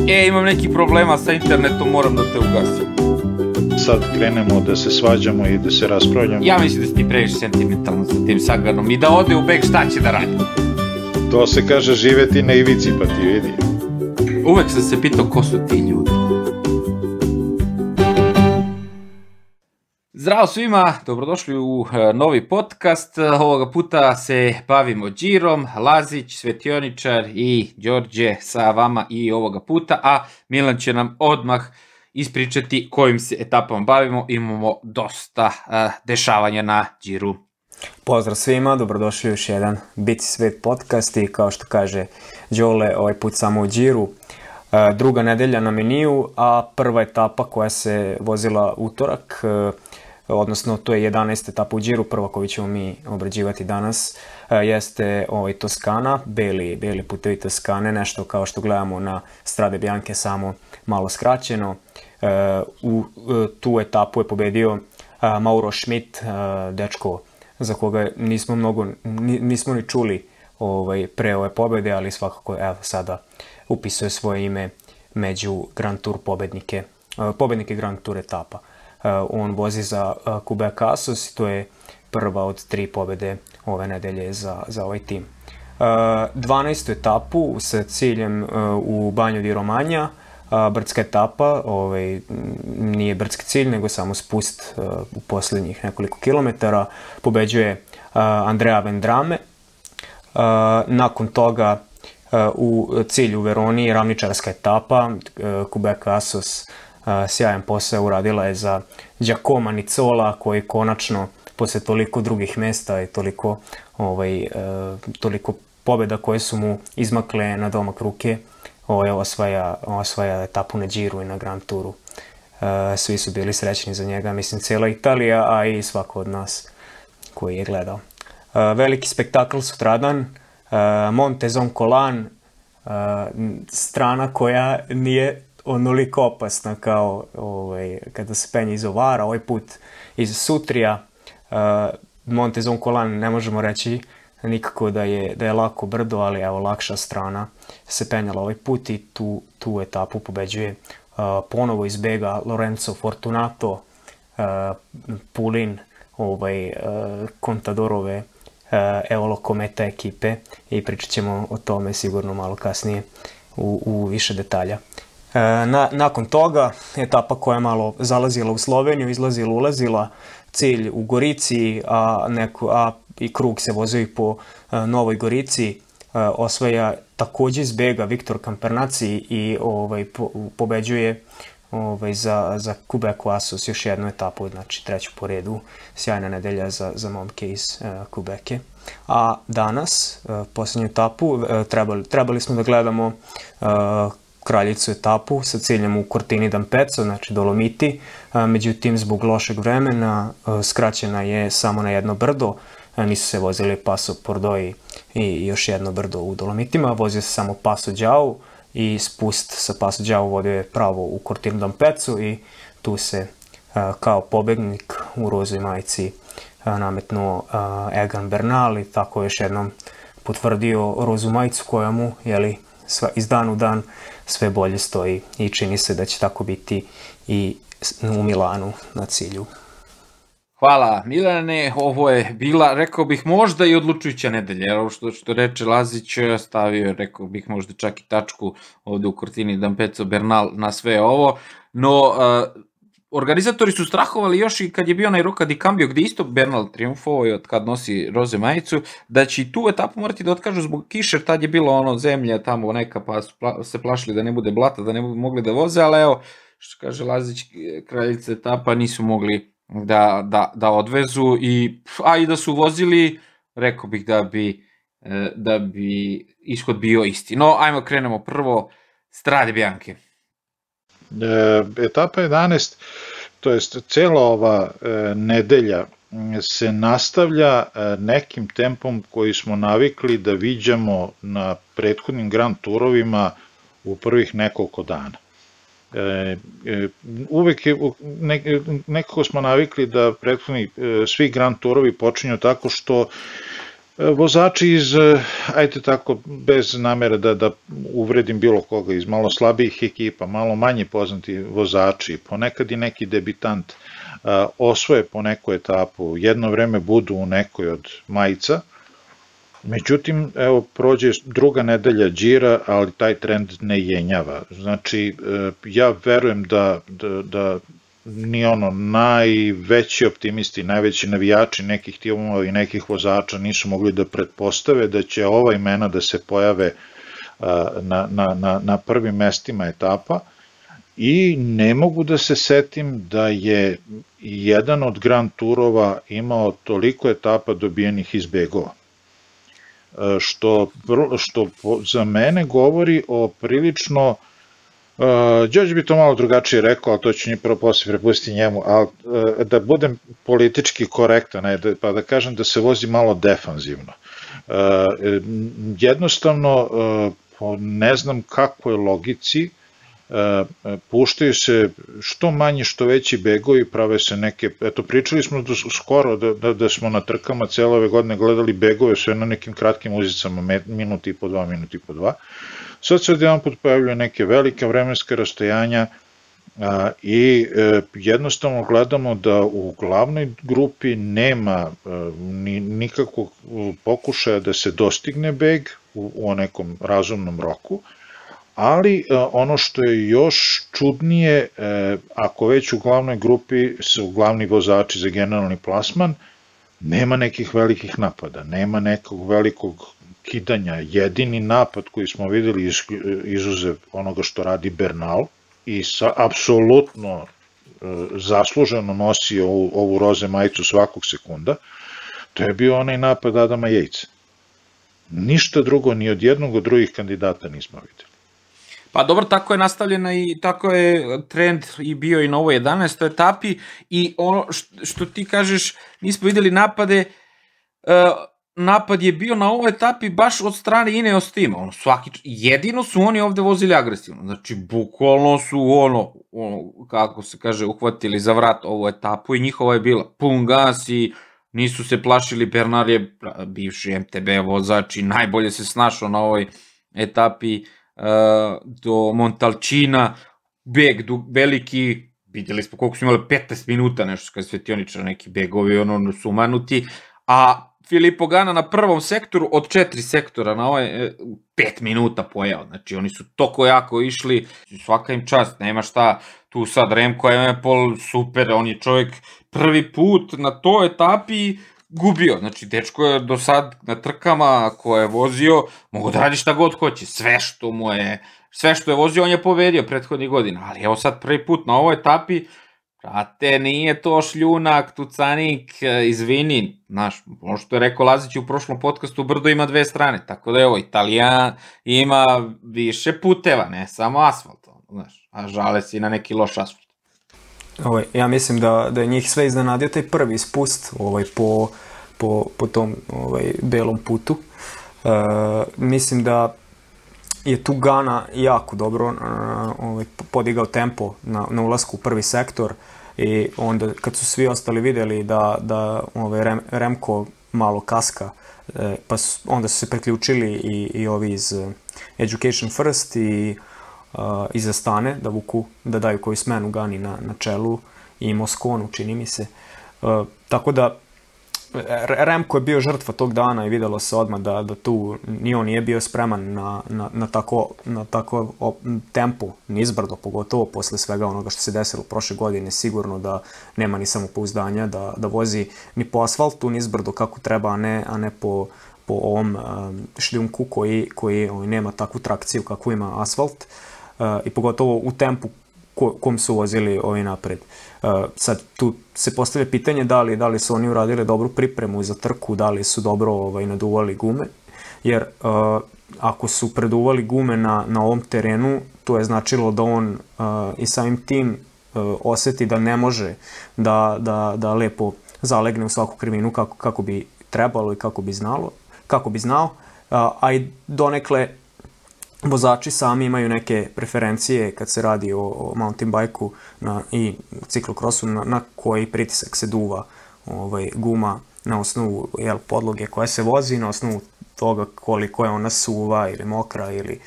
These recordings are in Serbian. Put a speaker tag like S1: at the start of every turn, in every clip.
S1: Imam neki problema sa internetom, moram da te ugasim.
S2: Sad krenemo da se svađamo i da se raspravljamo.
S1: Ja mislim da si ti previše sentimentalno sa tim Saganom i da ode u beg, šta će da radi?
S2: To se kaže živeti na ivici, pa ti vidi.
S1: Uvek sam se pitao ko su ti ljudi. Zdravo svima, dobrodošli u novi podcast. Ovoga puta se bavimo Đirom, Lazić, Svetioničar i Đorđe sa vama i ovoga puta, a Milan će nam odmah ispričati kojim se etapama bavimo. Imamo dosta dešavanja na Điru.
S3: Pozdrav svima, dobrodošli u još jedan Bici svet podcast i kao što kaže Đole, ovaj put samo u Điru. Druga nedelja na meniju, a prva etapa koja se vozila utorak, odnosno to je 11. etapa u Điru, prva koju ćemo mi obrađivati danas, jeste Toskana, beli putevi Toskane, nešto kao što gledamo na Strade Bianche, samo malo skraćeno. U tu etapu je pobedio Mauro Schmid, dečko za koga nismo ni čuli pre ove pobede, ali svakako evo sada upisuje svoje ime među Grand Tour pobednike Grand Tour etapa. On vozi za Quebec Asos i to je prva od 3 pobede ove nedelje za ovaj tim. 12. etapu sa ciljem u Banju di Romagna, brdska etapa, nije brdski cilj nego samo spust u posljednjih nekoliko kilometara, pobeđuje Andrea Vendrame. Nakon toga u cilju Veroni ravničarska etapa, Quebec Asos, sjajan posao uradila je za Giacomo Nicola, koji konačno posle toliko drugih mesta i toliko pobjeda koje su mu izmakle na domak ruke, osvaja etapu na Điru i na Grand Touru. Svi su bili srećni za njega, mislim cijela Italija, a i svako od nas koji je gledao. Veliki spektakl sutradan, Monte Zoncolan, strana koja nije onoliko opasna kao kada se penje iz Ovara, ovaj put iz Sutrija. Monte Zoncolan ne možemo reći nikako da je lako brdo, ali evo lakša strana se penjala ovaj put i tu etapu pobeđuje ponovo iz bega Lorenzo Fortunato, Pulin Contadorove Eolo Kometa ekipe, i pričat ćemo o tome sigurno malo kasnije u više detalja. Nakon toga etapa koja je malo zalazila u Sloveniju, izlazila, ulazila, cilj u Gorici, a i krug se vozio i po Novoj Gorici, osvaja takođe iz bega Viktor Campernacci i pobeđuje za Quebec Asos još jednu etapu, znači treću po redu, sjajna nedelja za momke iz Quebeca. A danas, posljednju etapu, trebali smo da gledamo kraljicu etapu sa ciljem u Cortini d'Ampezzo, znači Dolomiti, međutim zbog lošeg vremena skraćena je samo na jedno brdo, nisu se vozili Paso Pordoi i još jedno brdo u Dolomitima, vozio se samo Paso Giao i spust sa Paso Giao vodio je pravo u Cortini d'Ampezzo i tu se kao pobednik u rozoj majici nametnuo Egan Bernal i tako još jednom potvrdio rozu majicu koja mu iz dan u dan sve bolje stoji i čini se da će tako biti i u Milanu na cilju.
S1: Hvala Milane, ovo je bila, rekao bih, možda i odlučujuća nedelja, ovo što reče Lazić, stavio, rekao bih, možda čak i tačku ovde u Cortini d'Ampezzo Bernal na sve ovo, no organizatori su strahovali još i kad je bio onaj Roca di Cambio, gde isto Bernal triumfovao i od kad nosi roze majicu, da će i tu etapu morati da otkažu zbog kiše, jer tad je bilo zemlja tamo neka, pa su se plašili da ne bude blata, da ne budu mogli da voze, ali evo, što kaže Lazić, kraljica etapa, nisu mogli da odvezu, a i da su vozili, rekao bih da bi ishod bio isti. No, ajmo krenemo prvo Strade Bianche.
S2: Etapa 11, to jest cela ova nedelja se nastavlja nekim tempom koji smo navikli da viđamo na prethodnim Grand Tourovima u prvih nekoliko dana. Uvek nekako smo navikli da prethodni svi Grand Tourovi počinju tako što Vozači iz, ajde tako, bez namere da uvredim bilo koga, iz malo slabijih ekipa, malo manje poznati vozači, ponekad i neki debitant, osvoje po neku etapu, jedno vreme budu u nekoj od majica, međutim, evo, prođe druga nedelja Đira, ali taj trend ne jenjava. Znači, ja verujem da ni ono najveći optimisti, najveći navijači nekih timova i nekih vozača nisu mogli da pretpostave da će ova imena da se pojave na prvim mestima etapa i ne mogu da se setim da je jedan od Grand Turova imao toliko etapa dobijenih iz begova. Što za mene govori o prilično, Đorđe bi to malo drugačije rekao, ali to ću prvo posle prepustiti njemu, ali da budem politički korektan, pa da kažem da se vozi malo defanzivno. Jednostavno, po ne znam kakvoj logici, puštaju se što manji što veći begovi, prave se neke, eto pričali smo skoro da smo na trkama cele ove godine gledali begove sve na nekim kratkim uzicama, minut i po dva, sad se odjedan put pojavljaju neke velike vremenske rastojanja i jednostavno gledamo da u glavnoj grupi nema nikakvog pokušaja da se dostigne beg u nekom razumnom roku, ali ono što je još čudnije, ako već u glavnoj grupi su glavni vozači za generalni plasman, nema nekih velikih napada, nema nekog velikog kidanja. Jedini napad koji smo videli izuzev onoga što radi Bernal i apsolutno zasluženo nosi ovu roze majicu svakog sekunda, to je bio onaj napad Adama Yatesa. Ništa drugo ni od jednog od drugih kandidata nismo videli.
S1: Pa dobro, tako je nastavljena i tako je trend i bio i na ovoj 11. etapi i ono što ti kažeš, nismo videli napade, napad je bio na ovoj etapi baš od strane Ineos tima, jedino su oni ovde vozili agresivno, znači bukvalno su kako se kaže, uhvatili za vrat ovu etapu i njihova je bila pun gas i nisu se plašili. Bernal je bivši MTB vozač i najbolje se snašao na ovoj etapi do Montalcina, beg veliki, vidjeli smo koliko su imali 15 minuta, nešto kada svetioničar, neki begovi sumanuti, a Filippo Ganna na prvom sektoru, od 4 sektora na ovaj 5 minuta pojao, znači oni su toko jako išli, svaka im čast, nema šta, tu sad Remco Evenepoel, super, on je čovjek prvi put na toj etapi gubio, znači dečko je do sad na trkama koje je vozio, mogu da radi šta god hoće, sve što je vozio on je pobedio prethodnih godina, ali evo sad prvi put na ovoj etapi, brate, nije to šljunak, tucanik, izvini, znaš, ono što je rekao Lazić u prošlom podcastu, brdo ima dve strane, tako da evo, Italijan ima više puteva, ne samo asfalt, znaš, a žale si na neki loš asfalt.
S3: Ja mislim da je njih sve iznenadio taj prvi spust po tom belom putu. Mislim da je tu Ganna jako dobro podigao tempo na ulasku u prvi sektor i onda kad su svi ostali vidjeli da Remco malo kaska, pa onda su se priključili i ovi iz Education First i iz Astane da daju koju smenu Ganni na čelu i Mosconu, čini mi se. Tako da Remco je bio žrtva tog dana i vidjelo se odmah da tu ni on nije bio spreman na tako tempo nizbrdo, pogotovo posle svega onoga što se desilo prošle godine. Sigurno da nema ni samopouzdanja da vozi ni po asfaltu nizbrdo kako treba, a ne po ovom šljunku koji nema takvu trakciju kako ima asfalt i pogotovo u tempu kom su vozili ovi napred. Sad tu se postavlja pitanje da li su oni uradili dobru pripremu za trku, da li su dobro naduvali gume, jer ako su preduvali gume na ovom terenu, to je značilo da on i samim tim osjeti da ne može da lepo zalegne u svaku krivinu kako bi trebalo i kako bi znao, a i donekle vozači sami imaju neke preferencije kad se radi o mountain bike-u i ciklokrosu na koji pritisak se duva guma na osnovu podloge koja se vozi, na osnovu toga koliko je ona suva ili mokra ili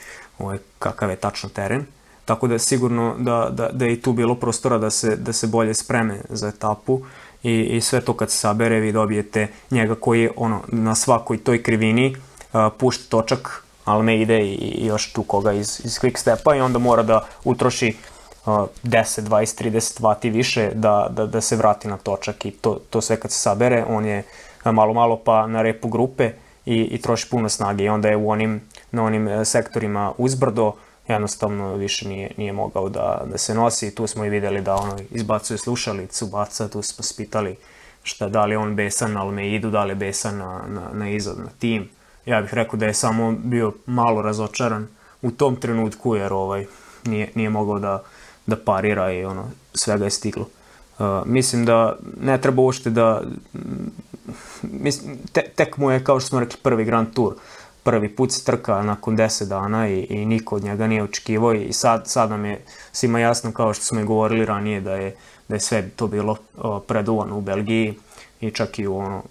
S3: kakav je tačno teren. Tako da je sigurno da je i tu bilo prostora da se bolje spreme za etapu i sve to kad se sabere vi dobijete njega koji na svakoj toj krivini pušta točak Almeide i još tu koga iz Quick Stepa i onda mora da utroši 10, 20, 30 vati više da se vrati na točak i to sve kad se sabere, on je malo pa na repu grupe i troši puno snage i onda je na onim sektorima uzbrdo jednostavno više nije mogao da se nosi. Tu smo i videli da izbacuje slušalicu, baca, tu smo spitali da li je on besan na Almeidu, da li je besan na izad, na tim. Ja bih rekao da je samo bio malo razočaran u tom trenutku jer nije mogao da parira i svega je stiglo. Mislim da ne treba uopšte tek mu je, kao što smo rekli, prvi Grand Tour. Prvi put se trka nakon 10 dana i niko od njega nije očekivao i sad nam je svima jasno, kao što smo i govorili ranije, da je sve to bilo preduvano u Belgiji i čak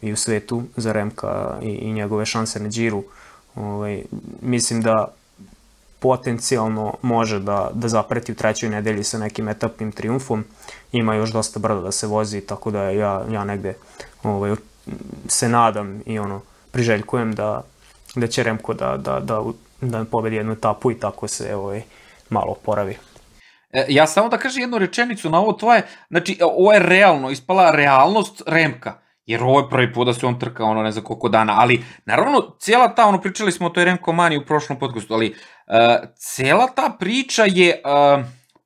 S3: i u svetu za Remka i njegove šanse na Giro. Mislim da potencijalno može da zapreti u trećoj nedelji sa nekim etapnim triumfom. Ima još dosta brdo da se vozi, tako da ja negde se nadam i priželjkujem da će Remko da pobedi jednu etapu i tako se malo oporavi.
S1: Ja samo da kažem jednu rečenicu na ovo tvoje, znači ovo je realno, ispala realnost Remka, jer ovo je prvi put da se on trka ne znam koliko dana, ali naravno cijela ta, pričali smo o toj Remko Mani u prošlom podcastu, ali cijela ta priča je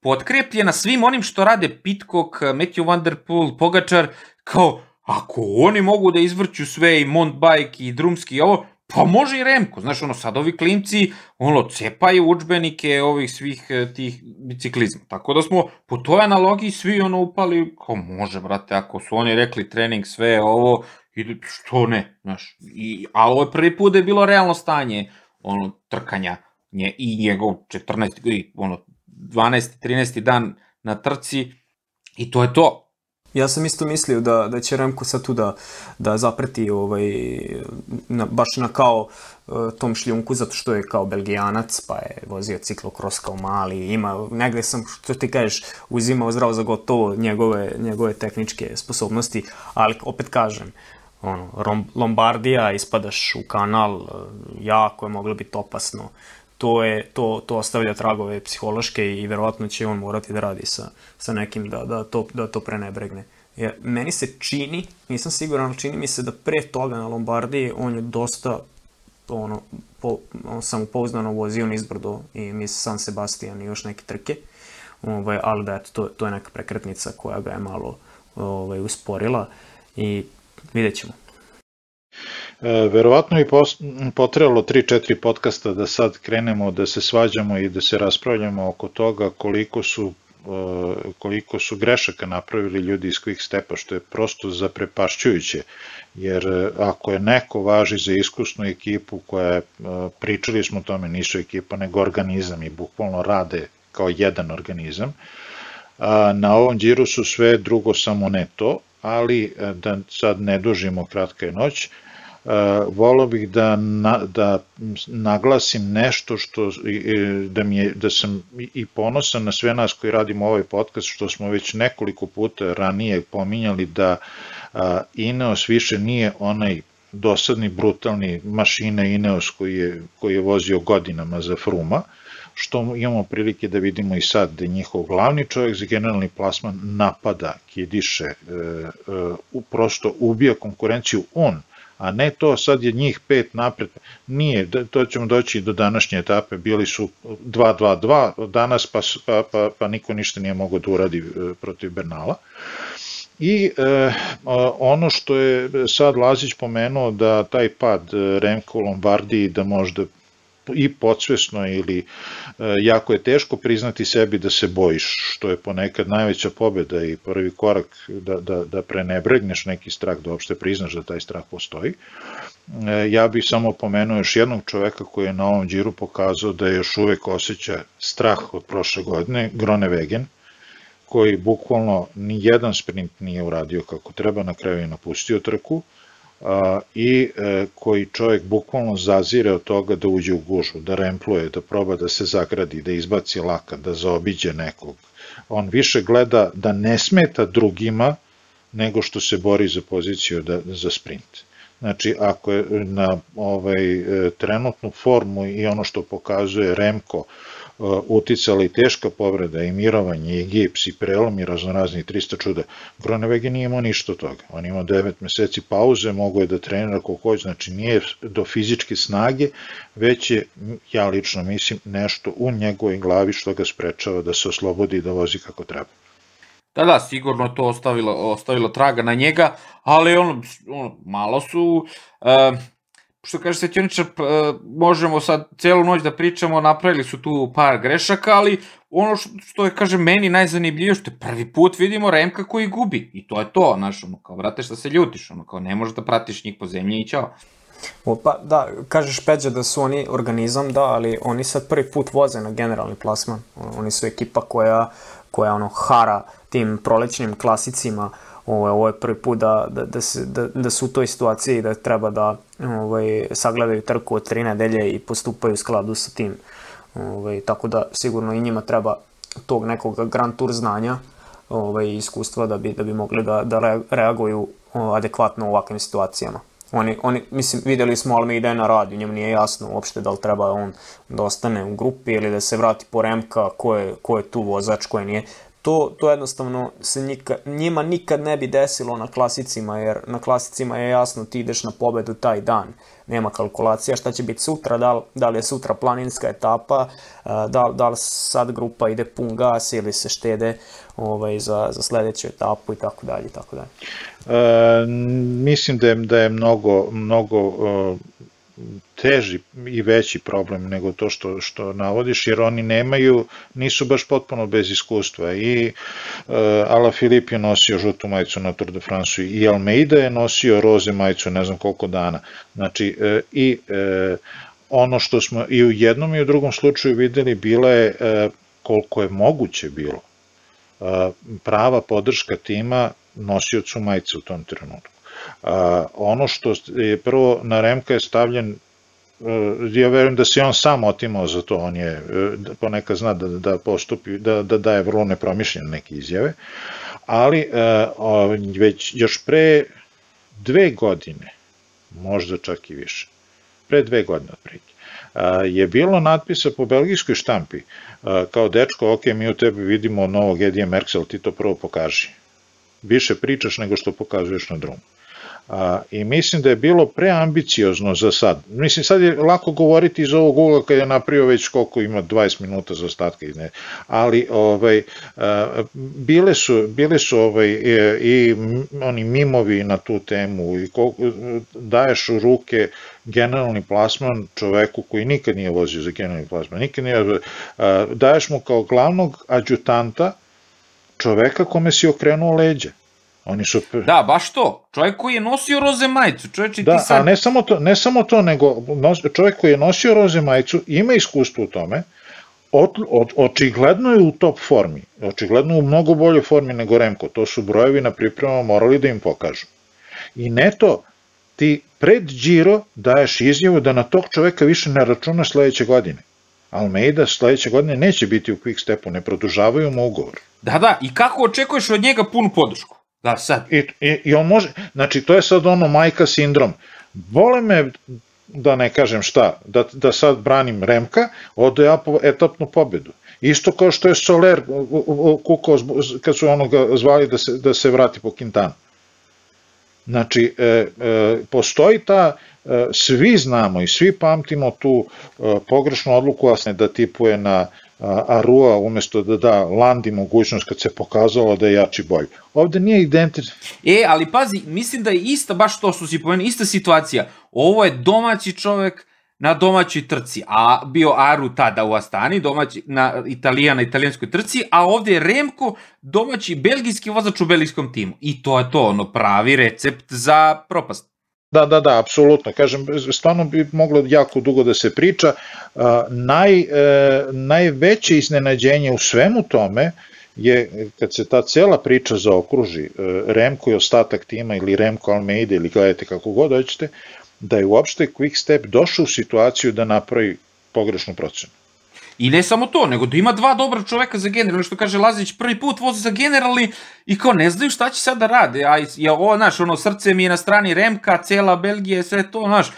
S1: potkrepljena svim onim što rade Pidcock, Matthew Van Der Poel, Pogačar, kao ako oni mogu da izvrću sve i Mountainbike i drumski i ovo, pa može i Remko, znaš, sad ovi klinci, cepaju udžbenike ovih svih tih biciklizma, tako da smo po toj analogiji svi upali, kao može, brate, ako su oni rekli trening, sve ovo, što ne, znaš, ali ovo je prvi put da je bilo realno stanje, trkanja, i njegov 14, 12, 13 dan na trci, i to je to.
S3: Ja sam isto mislio da će Remko sad tu da zapreti baš na kao tom šljunku, zato što je kao Belgijanac, pa je vozio ciklokros kao mali, ima, negde sam, što ti kažeš, uzimao zdravo za gotovo njegove tehničke sposobnosti, ali opet kažem, Lombardija, ispadaš u kanal, jako je moglo biti opasno. To ostavlja tragove psihološke i verovatno će on morati da radi sa nekim da to prenebregne. Meni se čini, nisam siguran, ali čini mi se da pre toga na Lombardiji on je dosta samopouzdano vozio nizbrdo i mi San Sebastian i još neke trke, ali da to je neka prekretnica koja ga je malo usporila i vidjet ćemo.
S2: Verovatno je potrebalo 3-4 podcasta da sad krenemo da se svađamo i da se raspravljamo oko toga koliko su grešaka napravili ljudi iz Quick Stepa, što je prosto zaprepašćujuće, jer ako je neko važi za iskusnu ekipu koja, pričali smo o tome, nisu ekipa nego organizam i bukvalno rade kao jedan organizam, na ovom Giru su sve drugo samo ne to, ali da sad ne dužimo, kratka je noć, volao bih da naglasim nešto da sam i ponosan na sve nas koji radimo ovaj podcast, što smo već nekoliko puta ranije pominjali da Ineos više nije onaj dosadni, brutalni mašina Ineos koji je vozio godinama za Fruma, što imamo prilike da vidimo i sad, da je njihov glavni čovjek za generalni plasman napada, kidiše, prosto ubija konkurenciju on, a ne to sad je njih 5 napred, nije, to ćemo doći do današnje etape, bili su 2-2-2 danas pa niko ništa nije mogao da uradi protiv Bernala. I ono što je sad Lazić pomenuo, da taj pad Remka u Lombardiji, da možda i podsvesno ili jako je teško priznati sebi da se bojiš, što je ponekad najveća pobjeda i prvi korak da prenebregneš neki strah, da uopšte priznaš da taj strah postoji. Ja bih samo pomenuo još jednog čoveka koji je na ovom Giru pokazao da još uvek osjeća strah od prošle godine, Groenewegen, koji bukvalno ni jedan sprint nije uradio kako treba, na kraju je napustio trku, i koji čovjek bukvalno zazire od toga da uđe u gužvu, da rempluje, da proba da se zagradi, da izbaci lakat, da zaobiđe nekog. On više gleda da ne smeta drugima nego što se bori za poziciju za sprint. Znači, ako je na trenutnu formu i ono što pokazuje Remko uticala i teška povreda, i mirovanje, i gips, i prelom, i raznorazni 300 čuda, Groenewegen nije imao ništa od toga. On imao 9 meseci pauze, mogo je da trenira koliko hoće, znači nije do fizičke snage, već je, ja lično mislim, nešto u njegovoj glavi što ga sprečava da se oslobodi i da vozi kako treba.
S1: Da, sigurno to ostavilo traga na njega, ali malo su, što kaže Svetioničar, možemo sad celu noć da pričamo, napravili su tu par grešaka, ali ono što je, kažem, meni najzanimljivije, što je prvi put vidimo Remka koji gubi, i to je to, znaš, kao, vrate, šta se ljutiš, kao, ne možeš da pratiš njih po zemlji i ćao.
S3: Pa da, kažeš Peđa da su oni organizam, da, ali oni sad prvi put voze na generalni plasman, oni su ekipa koja hara tim prolećnim klasicima. Ovo je prvi put da su u toj situaciji da treba da sagledaju trku od 3 nedelje i postupaju u skladu sa tim. Tako da sigurno i njima treba tog nekog Grand Tour znanja i iskustva da bi mogli da reaguju adekvatno u ovakvim situacijama. Oni, mislim, vidjeli smo Almeida je na radiju, njemu nije jasno uopšte da li treba on da ostane u grupi ili da se vrati po Remka, ko je tu vozač, ko je nije. To jednostavno se njima nikad ne bi desilo na klasicima, jer na klasicima je jasno ti ideš na pobedu taj dan. Nema kalkulacija šta će biti sutra, da li je sutra planinska etapa, da li sad grupa ide pun gas ili se štede za sledeću etapu i tako dalje.
S2: Mislim da je mnogo teži i veći problem nego to što navodiš, jer oni nisu baš potpuno bez iskustva. I Alaphilippe je nosio žutu majicu na Tour de France i Almeida je nosio roze majicu ne znam koliko dana. Znači, i ono što smo i u jednom i u drugom slučaju videli, bila je, koliko je moguće bilo, prava podrška tima nosiocu majice u tom trenutku. Ono što je prvo na Remka je stavljen, ja verujem da se on sam otimao za to, on je ponekad zna da postupi, da daje vrlo nepromišljene neke izjave, ali već još pre 2 godine, možda čak i više, pre 2 godine otprilike, je bilo natpisa po belgijskoj štampi, kao dečko, ok, mi u tebi vidimo novog Edija Merckxa, ti to prvo pokaži. Više pričaš nego što pokazuješ na drumu. I mislim da je bilo preambiciozno za sad. Mislim, sad je lako govoriti iz ovog ugla kad je napravio već koliko ima 20 minuta za ostatka, ali bile su i oni mimovi na tu temu i daješ u ruke generalni plasman čoveku koji nikad nije vozio za generalni plasman, daješ mu kao glavnog adjutanta čoveka kome si okrenuo leđa.
S1: Da, baš to. Čovjek koji je nosio roze majicu.
S2: Da, a ne samo to, nego čovjek koji je nosio roze majicu ima iskustvo u tome, očigledno je u top formi, očigledno u mnogo boljoj formi nego Remko, to su brojevi na pripremama morali da im pokažu. I neto, ti pred Giro daješ izjavu da na tog čoveka više ne računaš sledeće godine. Almeida sledeće godine neće biti u Quick Stepu, ne produžavaju mu ugovor.
S1: Da, i kako očekuješ od njega punu podršku? Da, sad.
S2: I on može, znači to je sad ono majka sindrom. Vole me, da ne kažem šta, da sad branim Remka, odo ja po etapnu pobedu. Isto kao što je Soler kukao kad su onoga zvali da se vrati po Quintanu. Znači, postoji ta, svi znamo i svi pamtimo tu pogrešnu odluku da tipuje na Arua umesto da da Landi mogućnost kad se pokazalo da je jači boj. Ovde nije identično.
S1: Ali pazi, mislim da je ista, baš to što si pomenuo, ista situacija. Ovo je domaći čovek na domaćoj trci, a bio Aru tada u Astani, domaći na italijanskoj trci, a ovde je Remko, domaći belgijski vozač u belgijskom timu. I to je to, pravi recept za propast.
S2: Da, apsolutno. Kažem, stvarno bi moglo jako dugo da se priča. Najveće iznenađenje u svemu tome je kad se ta cela priča zaokruži, Remko i ostatak tima ili Remko Almeida ili gledajte kako god hoćete, da je uopšte Quick-Step došao u situaciju da napravi pogrešnu procenu.
S1: I ne samo to, nego da ima dva dobra čoveka za generalni, što kaže Lazić, prvi put vozi za generalni i kao ne znaju šta će sad da rade, a ovo, znaš, ono, srce mi je na strani Remka, cela Belgija, sve to, znaš,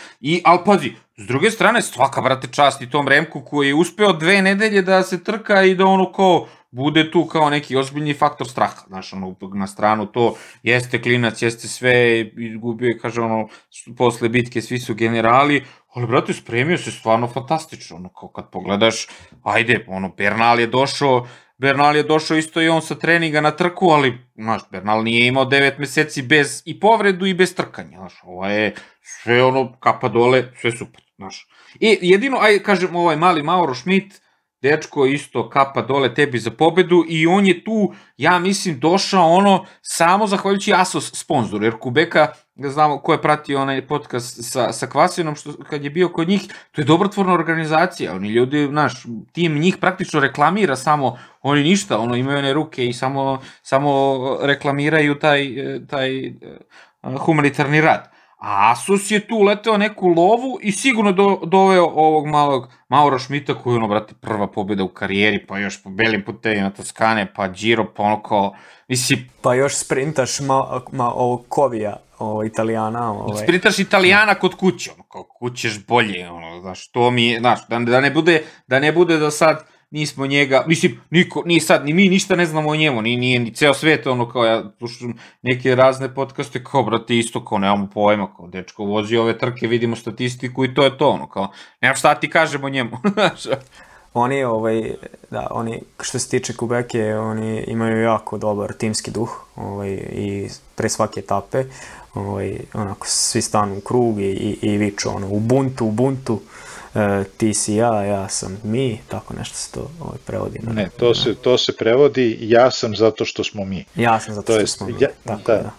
S1: ali pazi, s druge strane, svaka, brate, čast i tom Remku koji je uspeo 2 nedelje da se trka i da ono kao, bude tu kao neki ozbiljni faktor straha, znaš, ono, na stranu to, jeste klinac, jeste sve, izgubio je, kaže, ono, posle bitke svi su generali, ali, brate, spremio se stvarno fantastično, ono, kao kad pogledaš, ajde, ono, Bernal je došao isto i on sa treninga na trku, ali, znaš, Bernal nije imao 9 meseci bez i povredu i bez trkanja, znaš, ovo je sve ono, kapa dole, sve super, znaš. I jedino, ajde, kažem, ovaj mali Mauro Schmidt, dečko isto kapa dole tebi za pobedu i on je tu, ja mislim, došao ono samo zahvaljujući Asos sponzoru, jer Kubeka, da znamo ko je pratio onaj podcast sa Kvasinom, što kad je bio kod njih, to je dobrotvorna organizacija, oni ljudi, znaš, tim njih praktično reklamira samo, oni ništa, ono imaju one ruke i samo reklamiraju taj humanitarni rad. A Asos je tu leteo neku lovu i sigurno doveo ovog malog Mauro Schmidta koji je ono, brate, prva pobjeda u karijeri, pa još po belim putevima Toskane, pa Giro, pa ono kao, mislim...
S3: Pa još sprintaš ovog Kovija, Italijana.
S1: Sprintaš Italijana kod kuće, ono, kao kućeš bolje, ono, znaš, to mi je, znaš, da ne bude da sad nismo njega, mislim, ni sad, ni mi ništa ne znamo o njemu, ni ceo svet, ono, kao ja slušam neke razne podcaste, kao, brate, isto, kao, nemamo pojma, kao, dečko vozi ove trke, vidimo statistiku i to je to, ono, kao, nemam šta ti kažemo o njemu, znaš.
S3: Oni, što se tiče Kubeke, oni imaju jako dobar timski duh, i pre svake etape, onako, svi stanu u krug i viču, ono, Ubuntu, ti si ja sam mi, tako nešto se to prevodi.
S2: Ne, to se prevodi ja sam zato što smo mi.
S3: Ja sam zato što smo mi, tako da.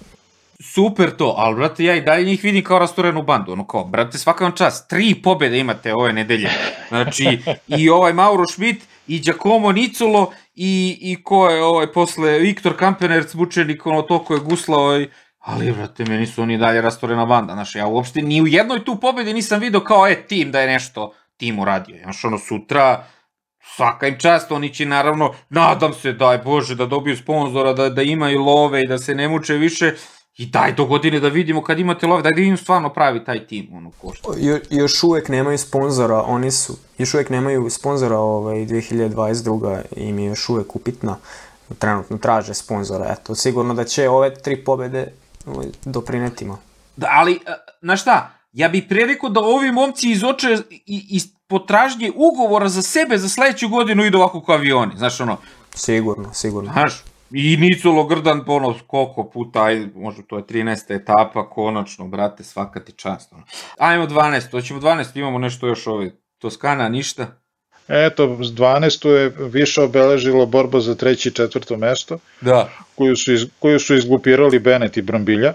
S1: Super to, ali, brate, ja i dalje njih vidim kao rasturenu bandu, ono kao, brate, svaka vam čast, 3 pobjede imate ove nedelje, znači, i ovaj Mauro Schmidt, i Giacomo Nizzolo, i ko je posle Viktor Kampenerc, mučenik, ono, to ko je guslao, ali, brate, meni su oni dalje rasturena banda, znaš, ja uopšte ni u jednoj tu pobjedi nisam vidio kao, tim, da je nešto tim uradio, znaš, ono, sutra, svaka im čast, oni će, naravno, nadam se, daj Bože, da dobiju sponzora, da imaju love i da se ne muče više. I daj do godine da vidimo kad imate love, daj da im stvarno pravi taj tim, ono, košta.
S3: Još uvek nemaju sponzora, još uvek nemaju sponzora, 2022. im je još uvek upitna, trenutno traže sponzora, eto, sigurno da će ove 3 pobjede doprinetimo.
S1: Da, ali, znaš šta, ja bih prerekao da ovi momci izoče iz potražnje ugovora za sebe za sledeću godinu idu ovako kao avioni, znaš, ono.
S3: Sigurno.
S1: Znaš, i Nicolo Grdan, ono, koliko puta, možda to je 13. etapa, konačno, brate, svaka ti čast. Ajmo 12, hoćemo 12, imamo nešto još Toskana, ništa?
S2: Eto, 12. je više obeležilo borba za 3. i 4. mesto,
S1: da.
S2: koju su izglupirali Bennett i Brambilla,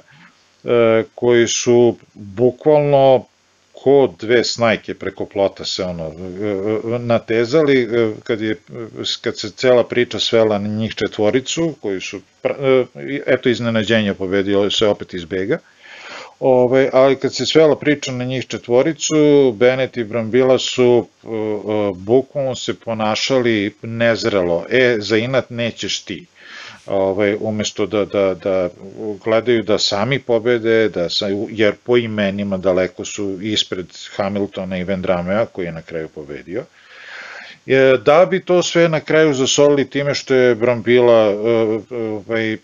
S2: koji su bukvalno ko 2 snajke preko plota se natezali, kad se cela priča svela na njih 4, koji su, eto, iznenađenja pobedio se opet iz bega, ali kad se svela priča na njih 4, Bennett i Brambilla su bukvalno se ponašali nezrelo, za inat nećeš ti. Umesto da gledaju da sami pobede, jer po imenima daleko su ispred Hamiltona i Vendramea, koji je na kraju pobedio. Da bi to sve na kraju zasolili time što je Brambilla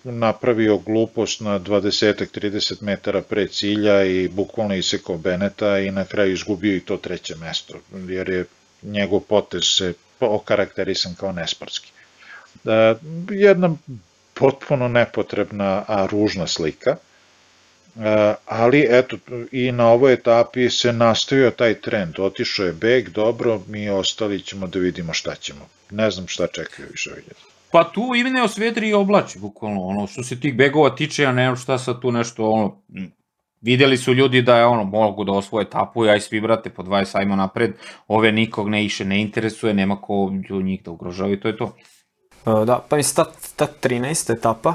S2: napravio glupost na 20-30 metara pre cilja i bukvalno isekao Bennetta i na kraju izgubio i to 3. mesto, jer je njegov potez se okarakterisan kao nesportski. Jedna potpuno nepotrebna, a ružna slika, ali eto, i na ovoj etapi se nastavio taj trend, otišao je beg, dobro, mi ostali ćemo da vidimo šta ćemo, ne znam šta čekaju više vidjeti.
S1: Pa tu imene osvetri i oblači, bukvalno, što se tih begova tiče, ja nemam šta sad tu nešto, videli su ljudi da je mogu da osvoje etapu, aj svi, brate, po 20 ajmo napred, ove nikog ne interesuje, nema ko njih da ugrožava i to je to.
S3: Da, pa mislim ta 13. etapa,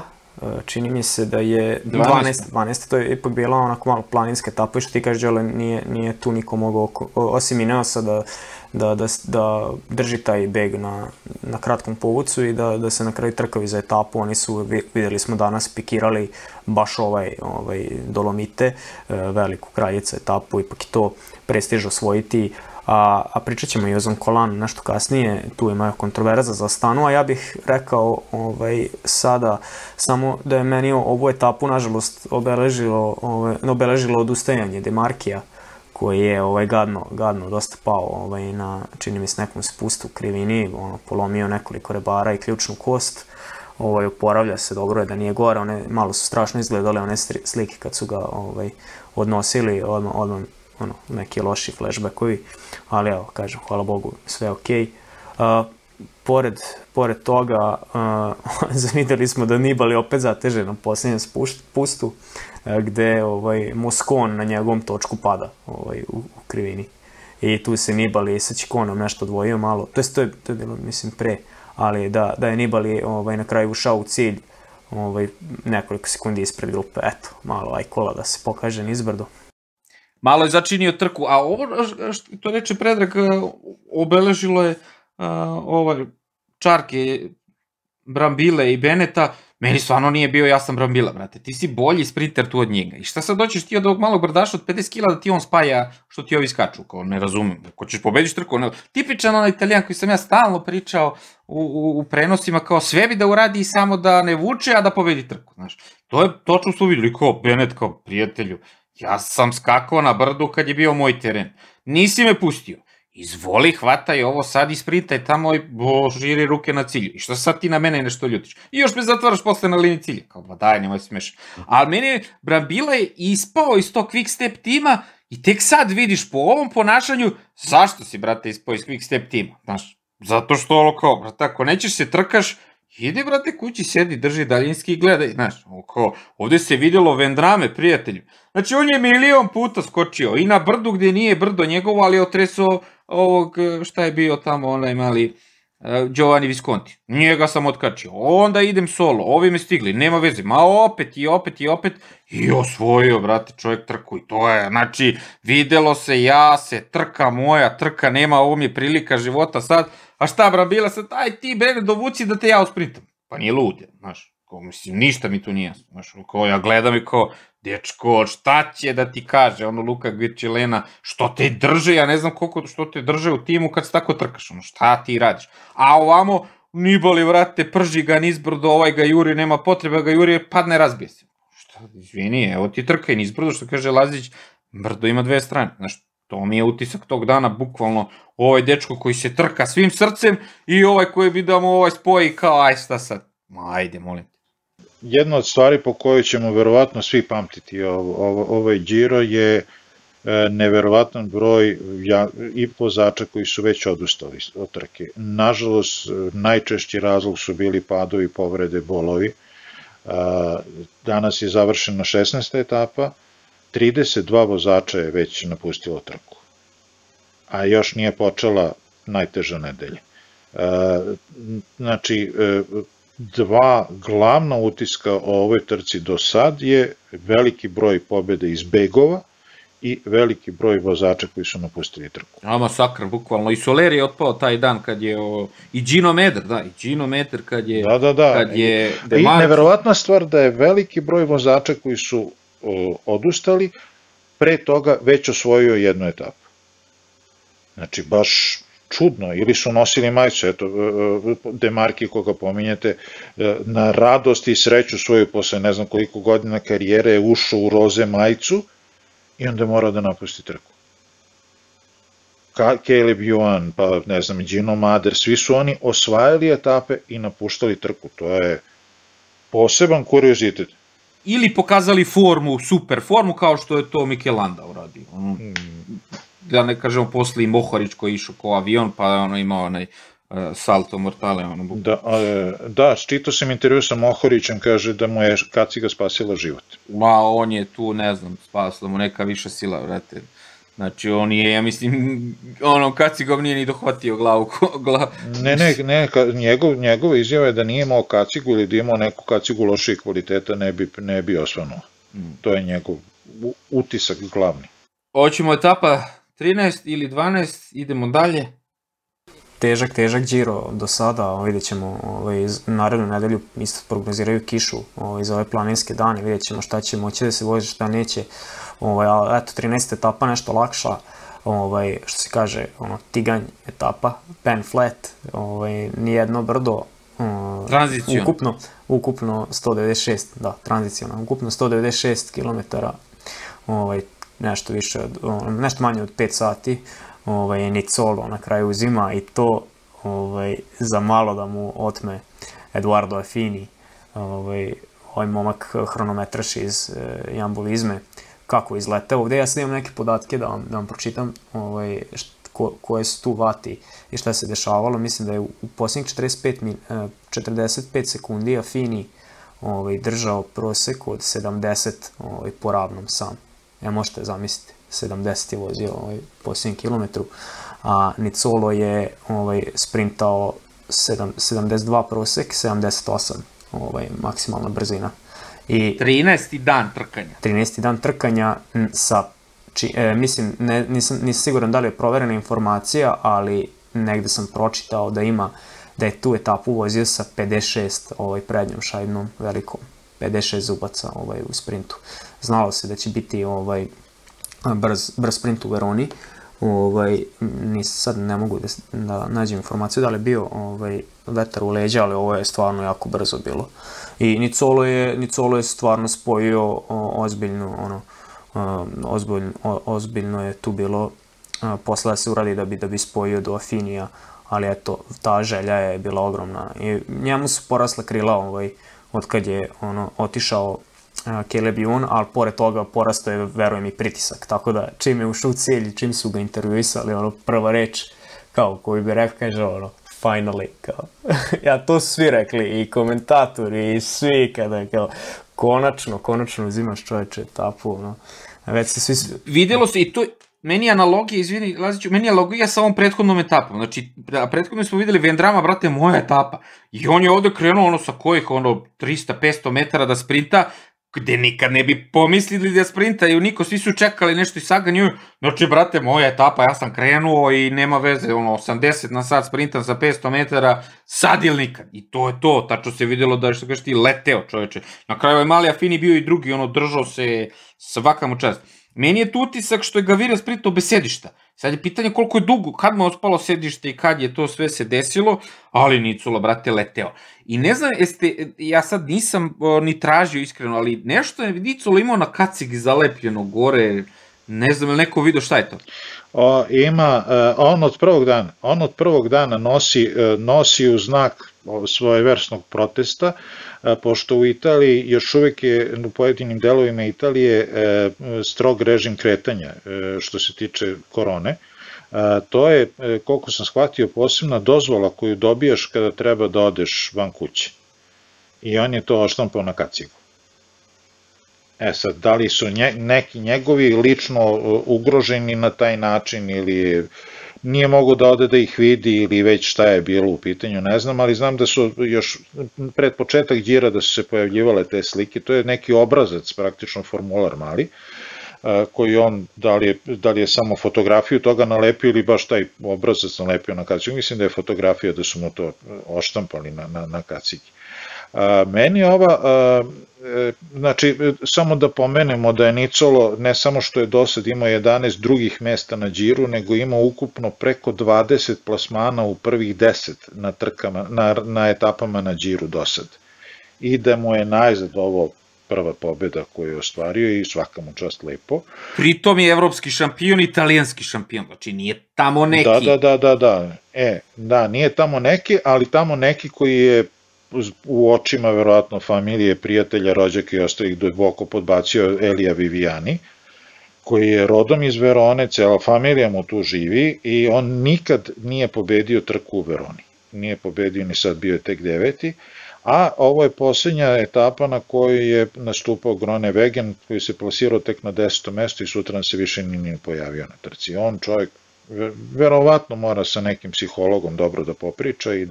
S3: čini mi se da je 12. To je ipak bila onako malo planinska etapa i što ti kažeš, Đole, nije tu niko mogao, osim Ineosa, da drži taj beg na kratkom povucu i da se na kraju trkavi za etapu. Oni su, vidjeli smo danas, pikirali baš ovaj Dolomite, veliku kraljicu etapu, ipak i to prestiž osvojiti. A pričat ćemo i o Zoncolan nešto kasnije, tu ima kontroverza za Astanu, a ja bih rekao sada samo da je meni ovu etapu nažalost obeležilo odustajanje Demarkija, koji je gadno dosta pao na, čini mi se, nekom spustu u krivini, polomio nekoliko rebara i ključnu kost. Oporavlja se, dobro je da nije gore, malo su strašno izgledale one slike kad su ga odnosili, odmah neki loši flashbackovi, ali evo, kažem, hvala Bogu, sve je okej. Pored toga, vidjeli smo da Nibali opet zateže na posljednjem spustu, gde Moscon na njegovom točku pada u krivini. I tu se Nibali sa Ciconom nešto odvojio malo, to je bilo, mislim, pre, ali da je Nibali na kraju ušao u cilj nekoliko sekundi ispred grupe, eto, malo ajkola da se pokaže nizbrdo.
S1: Malo je začinio trku, a ovo što reče Predrag, obeležilo je čarke Brambile i Beneta. Meni stvarno nije bio jasan Brambila, brate. Ti si bolji sprinter tu od njega. I šta sad doćeš ti od ovog malog brdaša od 50 kila da ti on spaja što ti ovi skaču? Kao, ne razumem. Ako ćeš pobediš trku, tipičan onaj Italijan koji sam ja stalno pričao u prenosima, kao sve bi da uradi samo da ne vuče, a da pobedi trku. Znaš, to je točno su vidjeli, kao Benet, kao prijatelju. Ja sam skakao na brdu kad je bio moj teren. Nisi me pustio. Izvoli, hvataj ovo sad i sprintaj tamo i žiri ruke na cilju. I što sad ti na mene nešto ljutiš? I još me zatvaraš posle na liniji cilja. Kao, ba daj, nemoj smešati. Ali meni Brambila je ispao iz tog quick step tima i tek sad vidiš po ovom ponašanju zašto si, brate, ispao iz quick step tima. Znaš, zato što ovo kao, brate, ako nećeš se trkaš, idi, brate, kući, sedi, drži daljinski i gledaj, znaš, ovde se vidjelo Vendrame, prijatelju. Znači, on je milion puta skočio i na brdu gde nije brdo njegovo, ali je otresao ovog, šta je bio tamo, onaj mali Giovanni Visconti. Njega sam otkačio, onda idem solo, ovi me stigli, nema veze, ma opet i osvojio, brate, čovjek trku i to je, znači, videlo se, ja se trka, moja trka, nema, ovo mi je prilika života sad. A šta, Brambila, sad, aj ti, Bene, dovuci da te ja usprintam. Pa nije lud, znaš, mislim, ništa mi tu nije, znaš, ja gledam i kao, dečko, šta će da ti kaže, Luka Guercilena, što te drže, ja ne znam koliko, što te drže u timu kad se tako trkaš, šta ti radiš. A ovamo, Nibali, vrate, prži ga nizbrdo, ovaj ga juri, nema potrebe, ga juri, padne, razbije se. Šta, izvini, evo ti trkaj nizbrdo, što kaže Lazić, brdo ima dve strane, znaš, to mi je utisak tog dana, bukvalno, ovaj dečko koji se trka svim srcem i ovaj koji bi da mu spoji kao, aj šta sad, ajde, molim te.
S2: Jedna od stvari po kojoj ćemo verovatno svi pamtiti ovaj Giro je neverovatan broj i vozača koji su već odustali od trke. Nažalost, najčešći razlog su bili padovi, povrede, bolovi. Danas je završena 16. etapa, 32 vozača je već napustilo trku, a još nije počela najteža nedelja. Znači, dva glavna utiska o ovoj trci do sad je veliki broj pobjede iz begova i veliki broj vozača koji su napustili trku.
S1: A masakr, bukvalno. I Soler je otpao taj dan kad je... I Gino Meder, da, i Gino Meder kad je...
S2: Da. I neverovatna stvar da je veliki broj vozača koji su odustali, pre toga već osvojio jednu etapu. Znači, baš čudno, ili su nosili majicu, eto, Demarki koga pominjete, na radost i sreću svoju posle ne znam koliko godina karijere je ušao u roze majicu i onda je morao da napusti trku. Caleb Ewan, pa ne znam, Gino Mader, svi su oni osvajali etape i napuštali trku, to je poseban kuriozitet.
S1: Ili pokazali formu, super formu, kao što je to Mikel Landa uradio. Da ne kažemo posle i Mohorić koji je išao ko avion, pa je imao onaj salto mortale.
S2: Da, čitao sam intervju sa Mohorićem, kaže da mu je kaciga spasila život.
S1: Ma, on je tu, ne znam, spasila mu neka viša sila, vrate. Znači, on je, ja mislim, kacigom nije ni dohvatio glavu.
S2: Njegova izjava je da nije imao kacigu ili da imao neku kacigu loših kvaliteta, ne bi osvanuo. To je njegov utisak glavni.
S1: Hoćemo etapa 13 ili 12, idemo dalje.
S3: Težak Giro do sada, vidjet ćemo narednu nedelju isto prognoziraju kišu za ove planinske dane, vidjet ćemo šta će moći da se vozi, šta neće. Eto, 13. etapa nešto lakša, što se kaže, tiganj etapa, Pen Flat, nijedno brdo, ukupno 196, da, tranzicijona, ukupno 196 km, nešto manje od 5 sati, Nicolo na kraju uzima i to za malo da mu otme Edoardo Affini, ovaj momak hronometraš iz Jumbo-Visme, kako izleteo. Ovdje ja sad imam neke podatke da vam pročitam koje su tu vati i šta se dešavalo. Mislim da je u posljednjih 45 sekundi Affini držao prosek od 70 po ravnom sam. Možete zamisliti, 70 je vozio posljednjem kilometru, a Nicolo je sprintao 72 prosek, 78 maksimalna brzina.
S1: 13. dan trkanja
S3: sa, mislim, nisam siguran da li je proverena informacija, ali negde sam pročitao da je tu etapu vozio sa 56 prednjom šajbnom velikom, 56 zubaca u sprintu. Znalo se da će biti brz sprint u Veroni. Sad ne mogu da nađem informaciju da li je bio vetar u leđa, ali ovo je stvarno jako brzo bilo. I Nicolo je stvarno spojio ozbiljno je tu bilo posle da se uradi da bi spojio do Affinija, ali eto, ta želja je bila ogromna. I njemu su porasla krila od kad je otišao Caleb Ewan, ali pored toga porastao je, verujem, i pritisak. Tako da, čim je ušao u cilj, čim su ga intervjuisali, prva reč, kao koji bi rekao, kaže finally, kao. Ja, to su svi rekli, i komentatori, i svi, kada, kao, konačno uzimaš, čoveče, etapu, već se svi...
S1: Videlo se i to, meni je analogija, izvini, Laziću, meni je analogija sa ovom prethodnom etapom. Znači, prethodno smo videli Vendrama, brate, moja etapa. I on je ovde krenuo sa kojih, 300-500 metara da sprinta, gde nikad ne bi pomislili da sprintaju, svi su čekali nešto i saganju. Znači, brate, moja etapa, ja sam krenuo i nema veze, 80 na sat sprintam sa 500 metara, sad ili nikad. I to je to, tačno se videlo da je, što kažeš ti, leteo, čoveče. Na kraju je mali Affini bio i drugi, držao se svaka mu čast. Meni je tu utisak što je Gaviria sprintao bez sedišta. Sad je pitanje koliko je dugo, kad mu je ospalo sedište i kad je to sve se desilo, ali Nicolo, brate, leteo. I ne znam, ja sad nisam ni tražio iskreno, ali nešto je Nicolo imao na kacigi zalepljeno gore, ne znam, ili neko vidio šta je to?
S2: Ima, on od prvog dana nosi u znak svojevrsnog protesta, pošto u Italiji još uvek je u pojedinim delovima Italije strog režim kretanja što se tiče korone. To je, koliko sam shvatio, posebna dozvola koju dobijaš kada treba da odeš van kuće. I on je to oštampao na kacigu. Sad, da li su neki njegovi lično ugroženi na taj način ili nije mogo da ode da ih vidi ili već šta je bilo u pitanju, ne znam, ali znam da su još pred početak Gira da su se pojavljivale te slike, to je neki obrazac, praktično formular mali, koji on, da li je samo fotografiju toga nalepio ili baš taj obrazac nalepio na kacigu, mislim da je fotografija da su mu to oštampali na kacigi. Meni znači, samo da pomenemo da je Nicolo ne samo što je do sad imao 11 drugih mesta na Điru, nego imao ukupno preko 20 plasmana u prvih 10 na etapama na Điru do sad. I da mu je najzad ovo prva pobjeda koju je ostvario i svaka mu čast lepo.
S1: Pritom je evropski šampion i italijanski šampion, znači nije tamo neki.
S2: Da, nije tamo neki, ali tamo neki koji je u očima verovatno familije, prijatelja, rođaka i ostalih duboko podbacio Elia Viviani, koji je rodom iz Verone, cela familija mu tu živi i on nikad nije pobedio trku u Veroni. Nije pobedio ni sad, bio je tek 9. A ovo je posljednja etapa na kojoj je nastupao Groenewegen, koji se plasirao tek na 10. mesto i sutra se više nije pojavio na trci. On čovjek verovatno mora sa nekim psihologom dobro da popriča i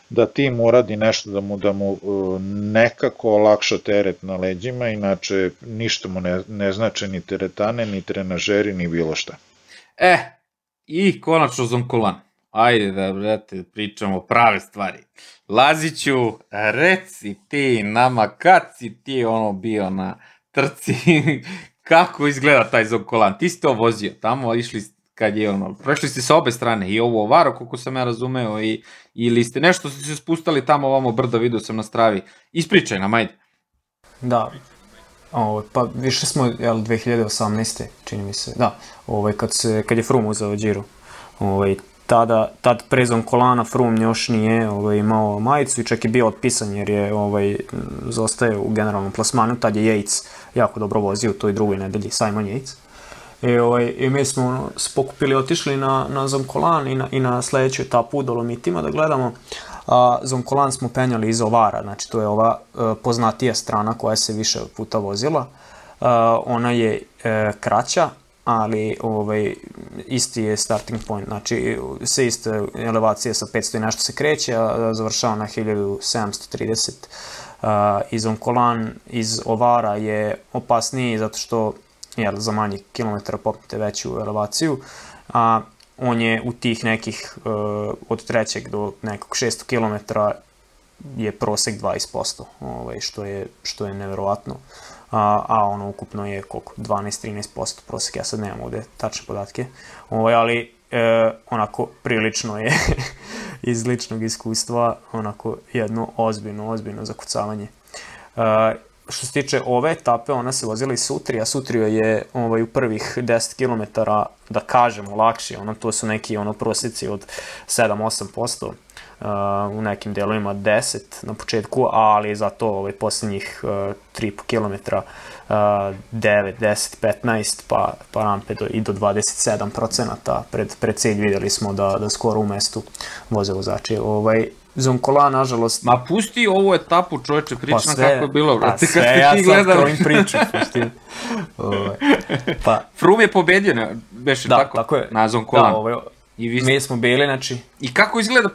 S2: da tim uradi nešto da mu nekako olakša teret na leđima, inače ništa mu ne znače ni teretane, ni trenažeri, ni bilo šta.
S1: I konačno Zoncolan. Ajde da, brate, pričamo prave stvari. Laziću, reci ti nama, kad si ti bio na trci, kako izgleda taj Zoncolan? Ti si to vozio tamo, išli kad je prešli ste sa obe strane, i ovo Ovaro, koliko sam ja razumeo, ili ste nešto ste se spustali tamo ovamo brda, vidio sam na Stravi. Ispričaj nam, ajde.
S3: Da, pa više smo, 2018. čini mi se, da, kad je Froome uzeo Giro, tad pre Zoncolana Froome još nije imao majicu i čak je bio otpisan jer je zostaje u generalnom plasmanu, tad je Yates jako dobro vozio u toj drugoj nedelji, Simon Yates. I mi smo pokupili, otišli na Zoncolan i na sljedeću etapu u Dolomitima da gledamo. Zoncolan smo penjali iz Ovara, znači to je ova poznatija strana koja se više puta vozila. Ona je kraća, ali isti je starting point, znači sve iste elevacije sa 500 i nešto se kreće, a završava na 1730. I Zoncolan iz Ovara je opasniji zato što za manje kilometara popnete veću elevaciju, a on je u tih nekih od 3. do nekog 600 kilometara je prosek 20%, što je neverovatno, a ono ukupno je koliko, 12-13% prosek, ja sad nemam ovdje tačne podatke, ali onako prilično je iz ličnog iskustva onako jedno ozbiljno zakucavanje. Što se tiče ove etape, ona se vozila iz Sutrija. Sutrio je u prvih 10 km, da kažemo, lakši. To su neki prosjeci od 7-8%, u nekim delovima 10 na početku, ali zato posljednjih 3,5 km 9, 10, 15, pa rampe i do 27%. Pred cilj vidjeli smo da skoro u mestu voze vozači. Zoncolan, nažalost...
S1: Ma pusti ovu etapu, čovječe, pričam kako je bilo, brate,
S3: kad ste ti gledali. Pa sve, ja sad kojim priču, pusti.
S1: Froome je pobedio, beše tako, na Zoncolan.
S3: Da, mi smo bili, znači...
S1: I kako izgleda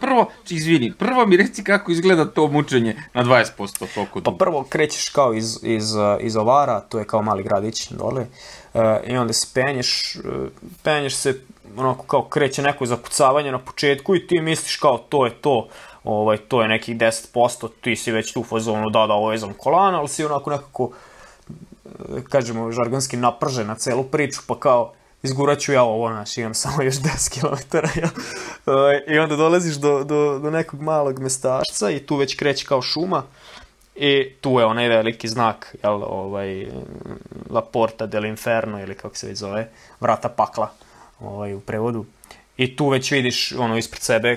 S1: prvo mi reci kako izgleda to mučenje na 20% toliko dugo.
S3: Pa prvo krećeš kao iz Ovara, to je kao mali gradić dole, i onda se penješ se, onako kao kreće neko zakucavanje na početku i ti misliš kao to je to, to je nekih 10%, ti si već tu u fazonu, da, ovo je Zoncolan, ali si onako nekako, kažemo, žargonski napržen na celu priču, pa kao, izgurat ću ja ovo, znači imam samo još 10 km, i onda dolaziš do nekog malog mestašca i tu već kreće kao šuma i tu je onaj veliki znak, La Porta dell'Inferno, ili kako se već zove, vrata pakla u prevodu. I tu već vidiš ispred sebe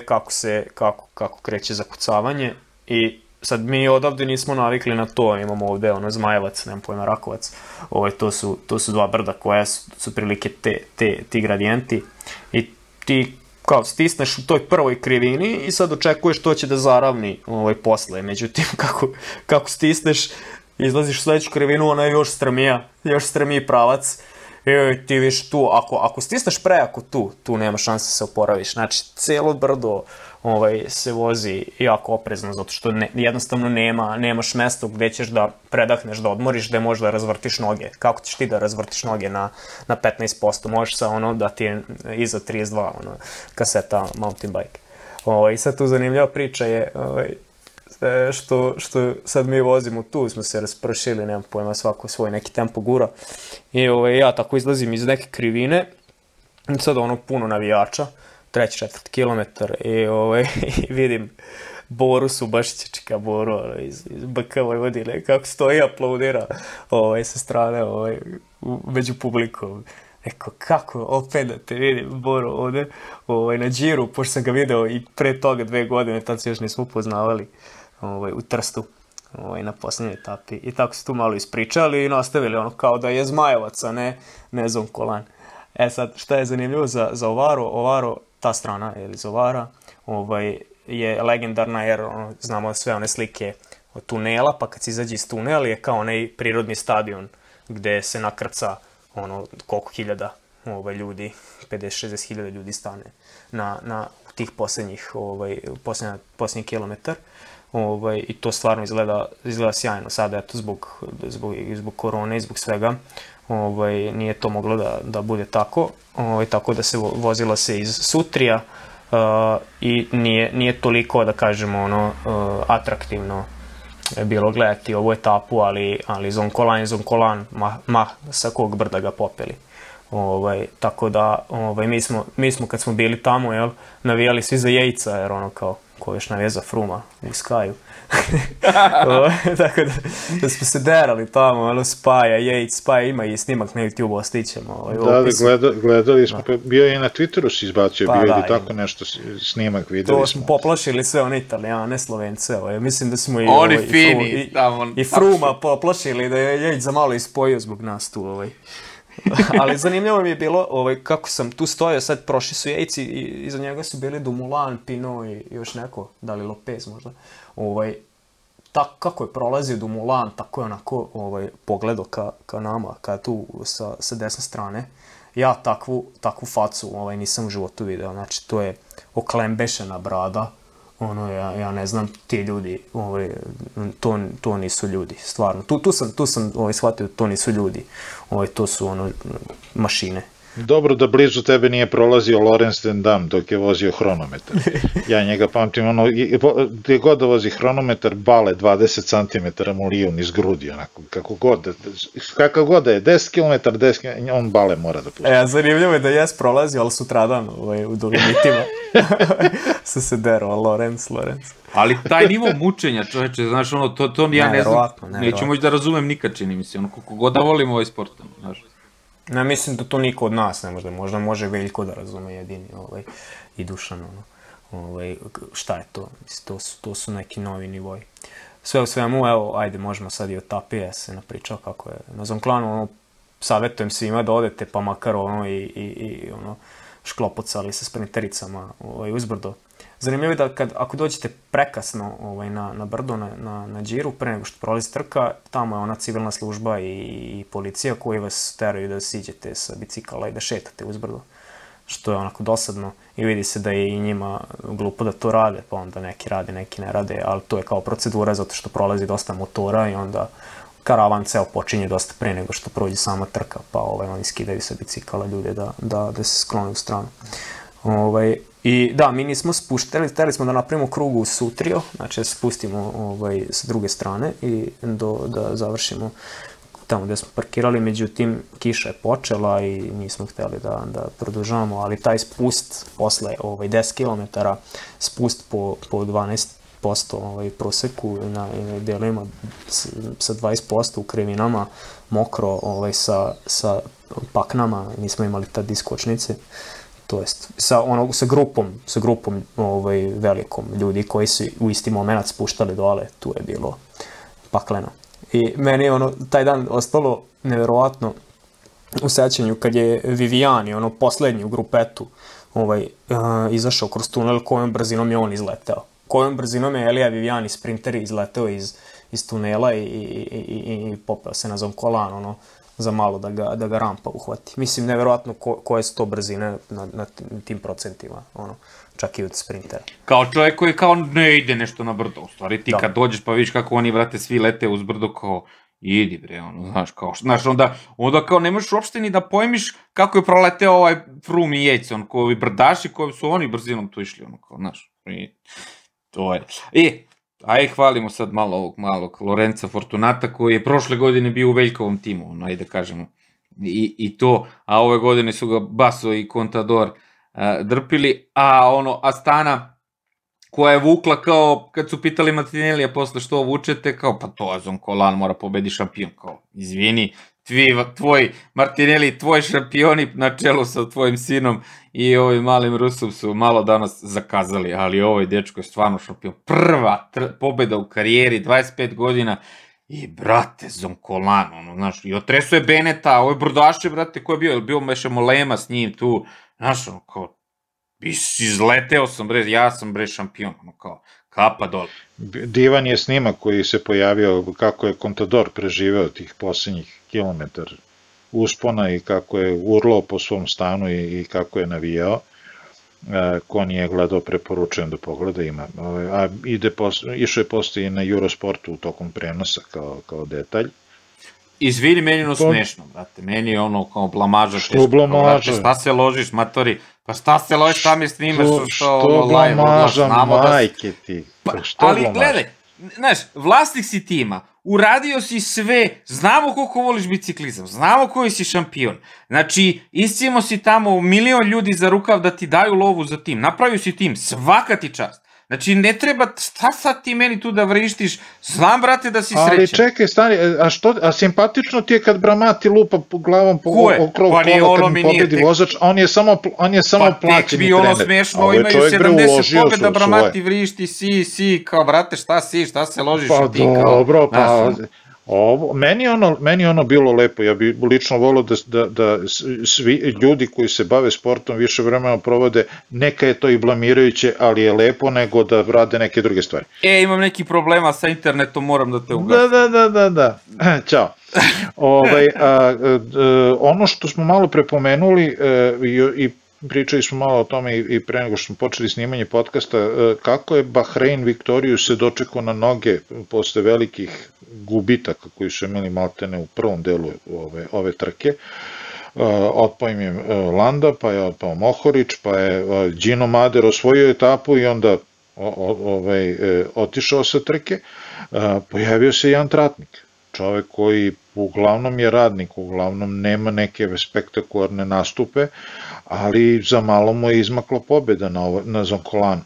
S3: kako kreće zakucavanje i sad mi odavde nismo navikli na to, imamo ovde Zmajevac, nemam pojma, Rakovac, to su dva brda koja su prilike ti gradijenti i ti kao stisneš u toj prvoj krivini i sad očekuješ to će da zaravni posle, međutim kako stisneš, izlaziš u sledeću krivinu, ona je još strmiji pravac. I ti viš tu, ako stisneš prejako tu nema šanse da se oporaviš. Znači, cijelo brdo se vozi jako oprezno, zato što jednostavno nemaš mesto gde ćeš da predahneš, da odmoriš, gde možeš da razvrtiš noge. Kako ćeš ti da razvrtiš noge na 15%? Možeš sa da ti je iza 32 kaseta mountain bike. I sad tu zanimljiva priča je što sad mi vozimo tu, smo se raspršili, nemam pojma, svako svoj neki tempo gura i ja tako izlazim iz neke krivine i sad puno navijača, 3-4 kilometar i vidim Boru Subašića, čeka Boru iz BK Vojvodine, kako stoji i aplaudira sa strane među publikom. Eko, kako, opet da te vidim, Boru, ovde na Giru, pošto sam ga video i pre toga 2 godine, tad se još nismo upoznavali u Trstu na posljednjoj etapi i tako se tu malo ispričali i nastavili kao da je Zmajevac, a ne Zoncolan. Sad, šta je zanimljivo za Ovaro, ta strana iz Ovara je legendarna jer znamo sve one slike od tunela, pa kad se izađe iz tunela je kao onaj prirodni stadion gde se nakrca koliko hiljada ljudi, 50-60 hiljada ljudi stane na tih posljednjih kilometar. I to stvarno izgleda sjajno. Sada, eto, zbog korone i zbog svega, nije to moglo da bude tako. Tako da se vozilo se iz Sutrija i nije toliko, da kažemo, atraktivno bilo gledati ovu etapu, ali Zoncolan, sa kog brda ga popeli. Tako da mi smo kad smo bili tamo navijali svi za Jejca, jer ko još navija za Fruma u Skyu. Tako da smo se derali tamo, Spaja, Yates, Spaja ima i snimak na YouTube, ostićemo.
S2: Gledali smo, bio je i na Twitteru si izbacio, bio je tako nešto snimak, videli smo.
S3: To smo poplašili sve one Italijane, Slovence, mislim da smo
S1: i
S3: Fruma poplašili da je Yates za malo ispojio zbog nas tu. Ali zanimljivo mi je bilo kako sam tu stojao, sad prošli su Jejci i iza njega su bili Dumoulin, Pinot i još neko, da li Lopez možda. Kako je prolazio Dumoulin, tako je onako pogledao ka nama, ka tu sa desne strane. Ja takvu facu nisam u životu video, znači to je oklembešena brada. Ja ne znam, ti ljudi, to nisu ljudi, stvarno. Tu sam shvatio da to nisu ljudi, to su mašine.
S2: Dobro da blizu tebe nije prolazio Laurens ten Dam dok je vozio hronometar. Ja njega pamtim, gdje god da vozi hronometar, bale 20 cm mu liju niz grudi, onako, kakav god da je, 10 km, on bale mora da pusti.
S3: Zanimljivo je da jes prolazio, ali sutradan u Dolomitima se derao, Laurens.
S1: Ali taj nivo mučenja, čoveče, znaš, to ja ne znam, neću moći da razumem nikad, čini mi se, koliko god da volim ovaj sport, znaš.
S3: Ja mislim da to niko od nas ne može, možda može Veljko da razume jedini i Dušan, šta je to, to su neki novi nivoji. Sve u svemu, evo, ajde, možemo sad i o Tapije se napričao kako je na Zoncolanu, savjetujem svima da odete, pa makar i šklopocali sa sprintericama uzbrdo. Zanimljivo je da ako dođete prekasno na brdo, na Điru, pre nego što prolazi trka, tamo je ona civilna služba i policija koji vas teraju da siđete sa bicikala i da šetate uzbrdo, što je onako dosadno i vidi se da je i njima glupo da to rade, pa onda neki rade, neki ne rade, ali to je kao procedura zato što prolazi dosta motora i onda karavan ceo počinje dosta pre nego što prođe sama trka, pa oni skidaju sa bicikala ljude da se sklone u stranu. I da, mi nismo spuštali, hteli smo da napravimo krug u Sutrio, znači da se spustimo s druge strane i da završimo tamo gde smo parkirali, međutim kiša je počela i nismo hteli da produžavamo, ali taj spust posle 10 km, spust po 12% proseku na delima sa 20% u krivinama, mokro sa paknama, nismo imali tad iskočnice. To jest, sa grupom velikom ljudi koji su u isti moment spuštali dole, tu je bilo pakleno. I meni je taj dan ostalo neverovatno u sećanju kad je Viviani, poslednji u grupetu, izašao kroz tunel, kojom brzinom je on izleteo. Kojom brzinom je Elija Viviani, sprinter, izleteo iz tunela i popeo se na Zoncolan, za malo da ga rampa uhvati. Mislim, neverovatno koje su to brzine na tim procentima, čak i od sprintera.
S1: Kao čovjek koji kao ne ide nešto na brdo, u stvari ti kad dođeš pa vidiš kako oni, vrate, svi lete uz brdo, kao idi bre, znaš, onda kao ne možeš uopšte ni da pojmiš kako je proleteo ovaj Froome i Yates, koji brdaši koji su oni brzinom tu išli, kao, znaš, to je. Ajde, hvalimo sad malo ovog malog Lorenza Fortunata koji je prošle godine bio u Veljkovom timu, ajde da kažemo, i to, a ove godine su ga Basso i Contador drpili, a Astana koja je vukla kao, kad su pitali Martinellija posle što vučete, kao pa to Zoncolan mora pobedi šampion, kao izvini, tvoj Martinelli, tvoj šampioni na čelu sa tvojim sinom i ovim malim Rusom su malo danas zakazali, ali ovaj dečko je stvarno šampion. Prva pobeda u karijeri, 25 godina i brate, Zoncolan, znaš, i otresuje Beneta, ovo je brdaše, brate, ko je bio Meše Molema s njim tu, znaš, kao, Izleteo sam, bre, ja sam, bre, šampion, ono kao, kapa dole.
S2: Divan je snimak koji se pojavio kako je Contador preživeo tih posljednjih kilometara uspona i kako je urlao po svom stanu i kako je navijao. Ko nije gledao, preporučujem da pogleda, ima. A išao je postoji i na Eurosportu u tokom prenosa kao detalj.
S1: Izvini, meni ono smešno, brate, meni je ono kao blamaža.
S2: Što blamaža?
S1: Šta se ložiš, matori? Pa šta se ložiš, šta mi snimaš?
S2: Što blamaža, majke ti?
S1: Ali gledaj, znaš, vlasnik si tima, uradio si sve, znamo koliko voliš biciklizam, znamo koji si šampion. Znači, iscijemo si tamo milion ljudi za rukav da ti daju lovu za tim, napravio si tim, svaka ti čast. Znači, ne treba, šta sad ti meni tu da vrištiš, znam, brate, da si srećan.
S2: Ali čekaj, stani, a simpatično ti je kad Bramati lupa glavom po okrog kola kad mi pobedi vozač, on je samo plaćeni trener.
S1: Pa tek bi ono smešno, imaju 70 pobjeda, Bramati vrišti, si, kao, brate, šta se ložiš u ti, kao.
S2: Pa dobro, pa... Meni je ono bilo lepo, ja bi lično volio da svi ljudi koji se bave sportom više vremena provode, neka je to i blamirajuće, ali je lepo nego da rade neke druge stvari.
S1: Imam neki problema sa internetom, moram da te ugasim.
S2: Da, ćao. Ono što smo malo prepomenuli i pričali smo malo o tome i pre nego što smo počeli snimanje podcasta, kako je Bahrein Viktoriju se dočekao na noge posle velikih gubitaka koji su imali maltene u prvom delu ove trke. Otpao im je Landa, pa je otpao Mohorić, pa je Gino Mader osvojio etapu i onda otišao sa trke. Pojavio se Jan Tratnik, čovek koji uglavnom je radnik, uglavnom nema neke spektakularne nastupe, ali za malo mu je izmakla pobjeda na Zonkolanu.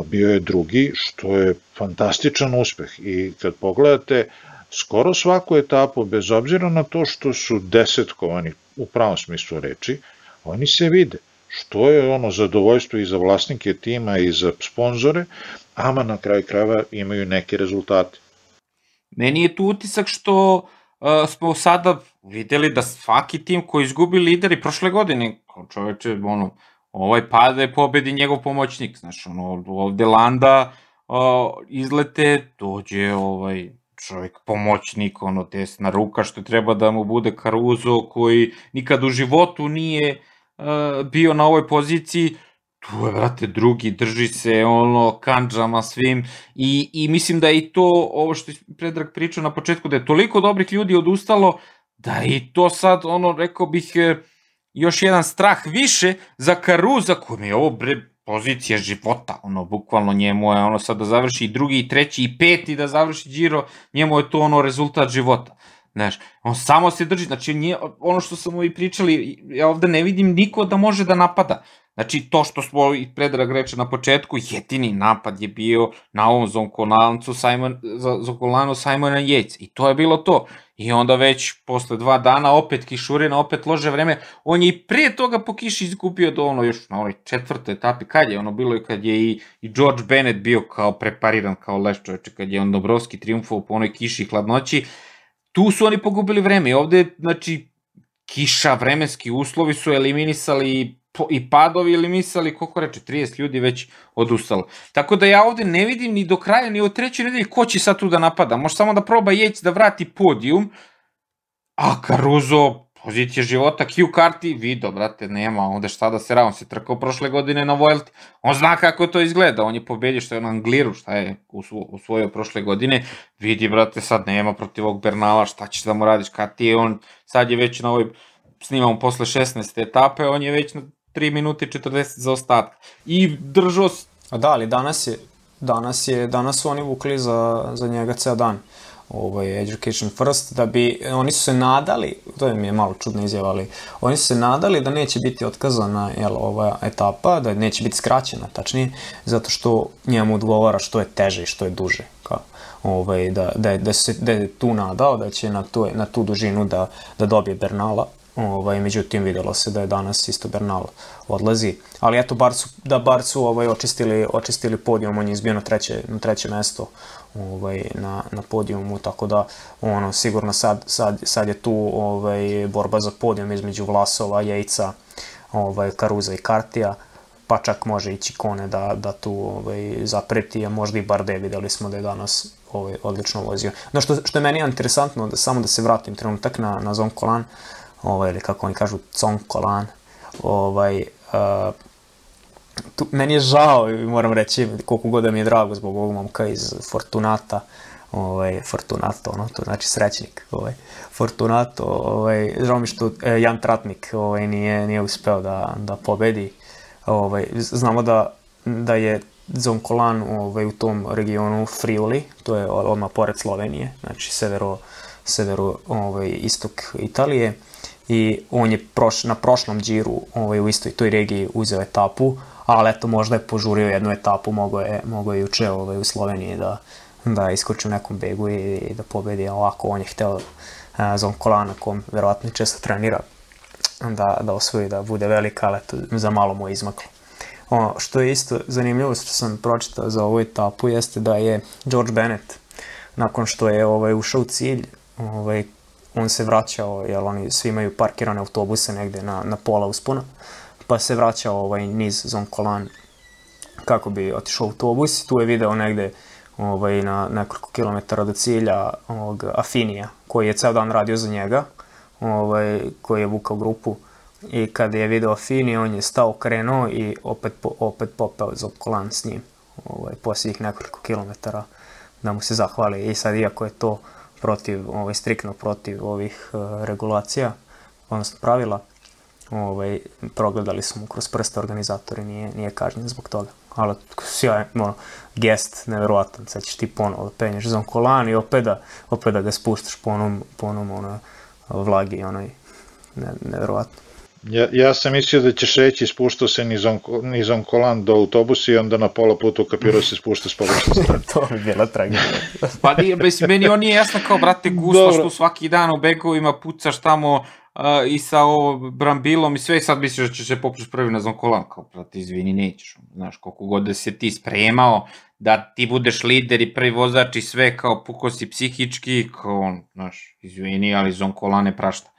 S2: Bio je drugi, što je fantastičan uspeh i kad pogledate skoro svaku etapu, bez obzira na to što su desetkovani u pravom smislu reči, oni se vide, što je ono zadovoljstvo i za vlasnike tima i za sponzore, ama na kraju krajeva imaju neke rezultate.
S1: Meni je tu utisak što smo sada videli da svaki tim koji izgubi lideri prošle godine, kao čoveče, pada je pobedi njegov pomoćnik, znaš, ovde Landa izlete, dođe čovjek pomoćnik, desna ruka, što treba da mu bude Caruso, koji nikad u životu nije bio na ovoj poziciji, tu je, brate, drugi, drži se, kandžama svim i mislim da je i to, ovo što je Predrag pričao na početku, da je toliko dobrih ljudi odustalo, da je i to sad, rekao bih, još jedan strah više za Carusa, koji je ovo, pozicija života, bukvalno njemu je sad da završi i drugi, i treći, i peti da završi Giro, njemu je to rezultat života. Znaš, on samo se drži, znači ono što smo i pričali, ja ovde ne vidim niko da može da napada. Znači, to što smo i Predrag reče na početku, jedini napad je bio na ovom Zonkolanu Simona Yates. I to je bilo to. I onda već posle 2 dana, opet kišurina, opet lože vreme. On je i prije toga po kiši izgubio do još na onoj 4. etapi. Kad je bilo i kad je i George Bennett bio kao prepariran, kao leš čoveče, kad je on Dobrovski triumfovao po onoj kiši i hladnoći. Tu su oni pogubili vreme. I ovde, znači, kiša, vremenski uslovi su eliminisali i padovi eliminisali, koliko reče, 30 ljudi već odustalo. Tako da ja ovde ne vidim ni do kraja, ni od 3. nedelje ko će sad tu da napada. Može samo da proba Yates da vrati podijum, a Caruso, pozicija života, Hugh Carty, video, brate, nema ovde šta da se radi. On se trkao prošle godine na Vuelti. On zna kako to izgleda. On je pobedio što je na Angliru, šta je usvojio prošle godine. Vidi, brate, sad nema protiv ovog Bernala, šta ćeš da mu radiš, Carty, on sad je već na ovoj, snimamo posle 16. etape, on je već na 3 minute 40 za ostatak. I držao...
S3: Da, ali danas su oni vukli za njega ceo dan. Education First, da bi, oni su se nadali, to mi je malo čudna izjava, ali oni su se nadali da neće biti otkazana ova etapa, da neće biti skraćena, tačnije, zato što njemu odgovara što je teže i što je duže. Da je tu nadao da će na tu dužinu da dobije Bernala. Međutim, vidjelo se da je danas isto Bernal odlazi. Ali eto, bar su očistili podijum, on je izbio na treće mesto na podijumu, tako da sigurno sad je tu borba za podijum između Vlasova, Yatesa, Carusa i Cartija. pa čak može i Ciccone da tu zapreti, a možda i Bardet, videli smo da je danas odlično vozio. No što je meni interesantno, samo da se vratim trenutak na Zoncolan, ili kako oni kažu, Zoncolan, meni je žao, moram reći, koliko god da mi je drago zbog ovog momka iz Fortunata, Fortunato, to znači srećnik, Fortunato, žao mi što Jan Tratnik nije uspeo da pobedi. Znamo da je Zoncolan u tom regionu Friuli, to je odmah pored Slovenije, znači severo istok Italije, i on je na prošlom džiru u istoj toj regiji uzeo etapu, ali eto možda je požurio jednu etapu, mogao je juče u Sloveniji da iskoči u nekom begu i da pobedi. Ovako on je hteo Zoncolana, kom verovatno često trenira, da osvoji, da bude velika, ali eto za malo mu je izmaklo. Ono što je isto zanimljivo što sam pročitao za ovu etapu jeste da je George Bennett, nakon što je ušao u cilj, on se vraćao, jer oni svi imaju parkirane autobuse negde na pola uspona, pa se vraćao niz Zoncolan kako bi otišao autobus. Tu je video negde na nekoliko kilometara do cilja Affinija, koji je ceo dan radio za njega, koji je vukao grupu, i kada je video Affini, on je stao, krenuo i opet popeo Zoncolan s njim, posljednjih nekoliko kilometara, da mu se zahvali. I sad, iako je to striktno protiv ovih regulacija, odnosno pravila, progledali su mu kroz prste organizatori, nije kažnjen zbog toga. Ali sjajan gest, neverovatan, sad ćeš ti ponovo da penješ Zoncolan i opet da ga spuštaš po onom vlagi, neverovatno.
S2: Ja sam mislio da ćeš reći spuštao se ni Zoncolan do autobusa i onda na pola puta ukapirao se spušta s pogrešne strane.
S3: To bi bila tragedija.
S1: Pa meni on nije jasno kao, brate, gusto što svaki dan u begovima pucaš tamo i sa Brambilom i sve, i sad misliš da ćeš se popneš prvi na Zoncolan, kao, brate, izvini, nećeš. Znaš, koliko god da se ti spremao, da ti budeš lider i prvi vozač i sve, kao, puko si psihički, kao, znaš, izvini, ali Zoncolan ne prašta.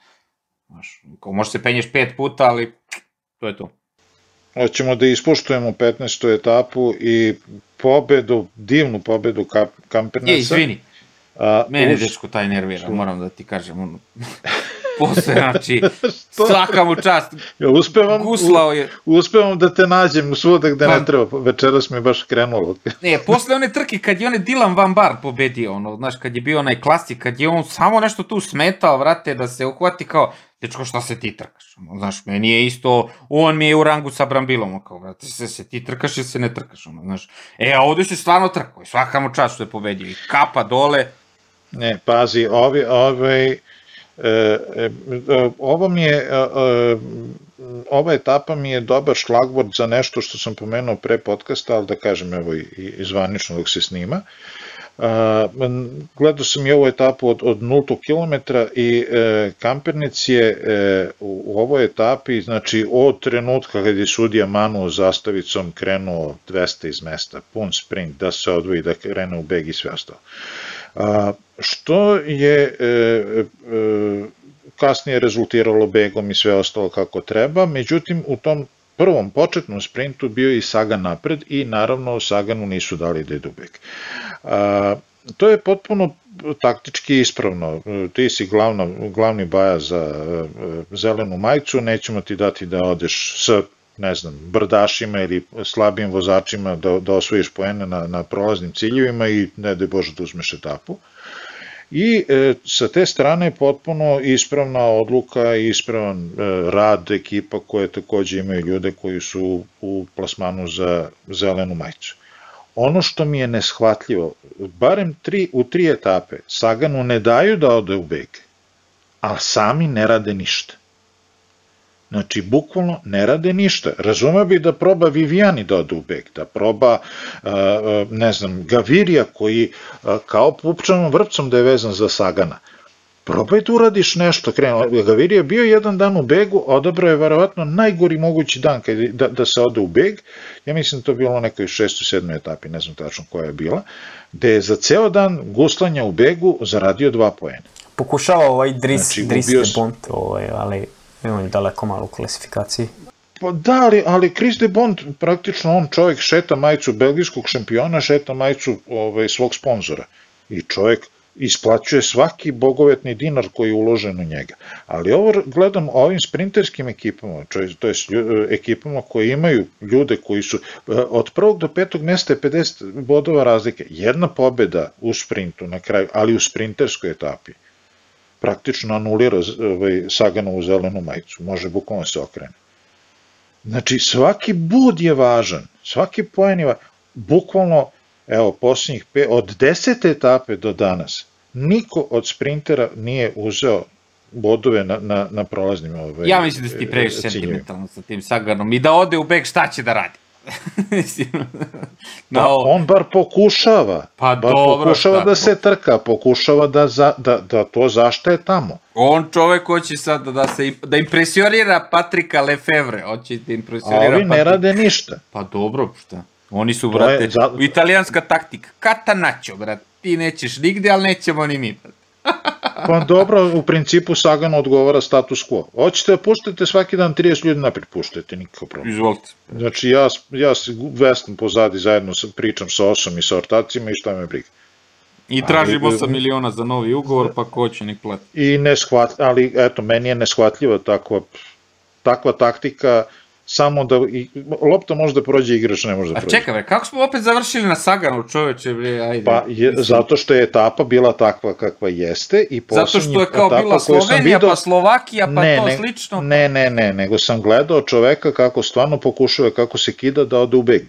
S1: Znaš, kao, možda se penješ 5 puta, ali to je to.
S2: Hoćemo da ispoštujemo 15. etapu i divnu pobedu Kamperneca.
S1: Izvini, mene dečko taj nervira, moram da ti kažem, posle, znači, svaka mu čast, guslao je.
S2: Uspevam da te nađem svuda gde ne treba, večeras mi je baš krenulo.
S1: Ne, posle one trke, kad je one Dylan Van Baarle pobedio, znaš, kad je bio onaj klasik, kad je on samo nešto tu smetao, vrate, da se uhvati kao, dečko, šta se ti trkaš, znaš, meni je isto, on mi je u rangu sa Brambilom, kao, vrate, se ti trkaš ili se ne trkaš, znaš, a ovde se stvarno trkao, svaka mu čast što je pobedio, i kapa dole.
S2: Ne, pazi, ova etapa mi je dobar šlagvord za nešto što sam pomenuo pre podcasta, ali da kažem, evo i zvanično dok se snima. Gledao sam i ovu etapu od 0 kilometra i Kampernec je u ovoj etapi, znači od trenutka kad je sudija manuo zastavicom krenuo 200 iz mesta, pun sprint, da se odvoji, da krene u beg i sve ostalo. Što je kasnije rezultiralo begom i sve ostalo kako treba, međutim u tom prvom početnom sprintu bio i Sagan napred i naravno Saganu nisu dali da idu beg. To je potpuno taktički ispravno, ti si glavni baja za zelenu majicu, nećemo ti dati da odeš sa, ne znam, brdašima ili slabijim vozačima da osvojiš poene na prolaznim ciljevima i ne daj Bože da uzmeš etapu. I sa te strane potpuno ispravna odluka i ispravan rad ekipa koje takođe imaju ljude koji su u plasmanu za zelenu majicu. Ono što mi je neshvatljivo, barem u 3 etape, Saganu ne daju da ode u beg, a sami ne rade ništa. Znači, bukvalno ne rade ništa. Razumeo bih da proba Viviani da ode u beg, da proba, ne znam, Gavirija koji kao pupčanom vrpcom da je vezan za Sagana. Probaj da uradiš nešto. Gavirija je bio jedan dan u begu, odabrao je verovatno najgori mogući dan da se ode u beg. Ja mislim da to bilo u nekoj 6. 7. etapi, ne znam tačno koja je bila, gde je za ceo dan guslanja u begu zaradio 2 poena.
S3: Pokušao Dries de Bont, ali on je daleko malo u klasifikaciji.
S2: Pa da, ali Chris de Bond, praktično on čovjek šeta majicu belgijskog šampiona, šeta majicu svog sponzora. I čovjek isplaćuje svaki bogovetni dinar koji je uložen u njega. Ali ovo gledam ovim sprinterskim ekipama, to je ekipama koje imaju ljude koji su od 1. do 5. mjesta je 50 bodova razlike. Jedna pobjeda u sprintu na kraju, ali u sprinterskoj etapi praktično anulira Saganovu zelenu majicu. Može bukvalno se okrene. Znači, svaki bud je važan, svaki poen je važan. Bukvalno, evo, posljednjih od 10. etape do danas, niko od sprintera nije uzeo bodove na prolaznim ciljevima.
S1: Ja mislim da si ti previše sentimentalno sa tim Saganom i da ode u beg, šta će da radi?
S2: Pa on bar pokušava. Pokušava da se trka, pokušava da to zašta je tamo.
S1: On čovek hoće sad da impresionira Patrika Lefevre. Hoće da impresionira
S2: Patrika. A ovi ne rade ništa.
S1: Pa dobro, šta? Oni su, brate, italijanska taktika. Catanaccio, brate. Ti nećeš nigde, ali nećemo ni mi.
S2: Pa dobro, u principu Sagan odgovara status quo. Hoćete da puštate svaki dan 30 ljudi naprijed, puštajte, nikakav problem.
S1: Izvolite.
S2: Znači ja se vestam pozadi zajedno pričam sa Osom i sa ortacima i šta me briga.
S1: I tražim 8 miliona za novi ugovor, pa ko će nek plati.
S2: Ali eto, meni je neshvatljiva takva taktika, samo da lopta može da prođe, igrač ne može da prođe.
S1: A čekaj, kako smo opet završili na Saganu, čoveče, ajde.
S2: Pa zato što je etapa bila takva kakva jeste i
S1: zato što je kao bila Slovenija, pa Slovakija, pa to slično.
S2: Ne, nego sam gledao čoveka kako stvarno pokušava, kako se kida da ode u beg.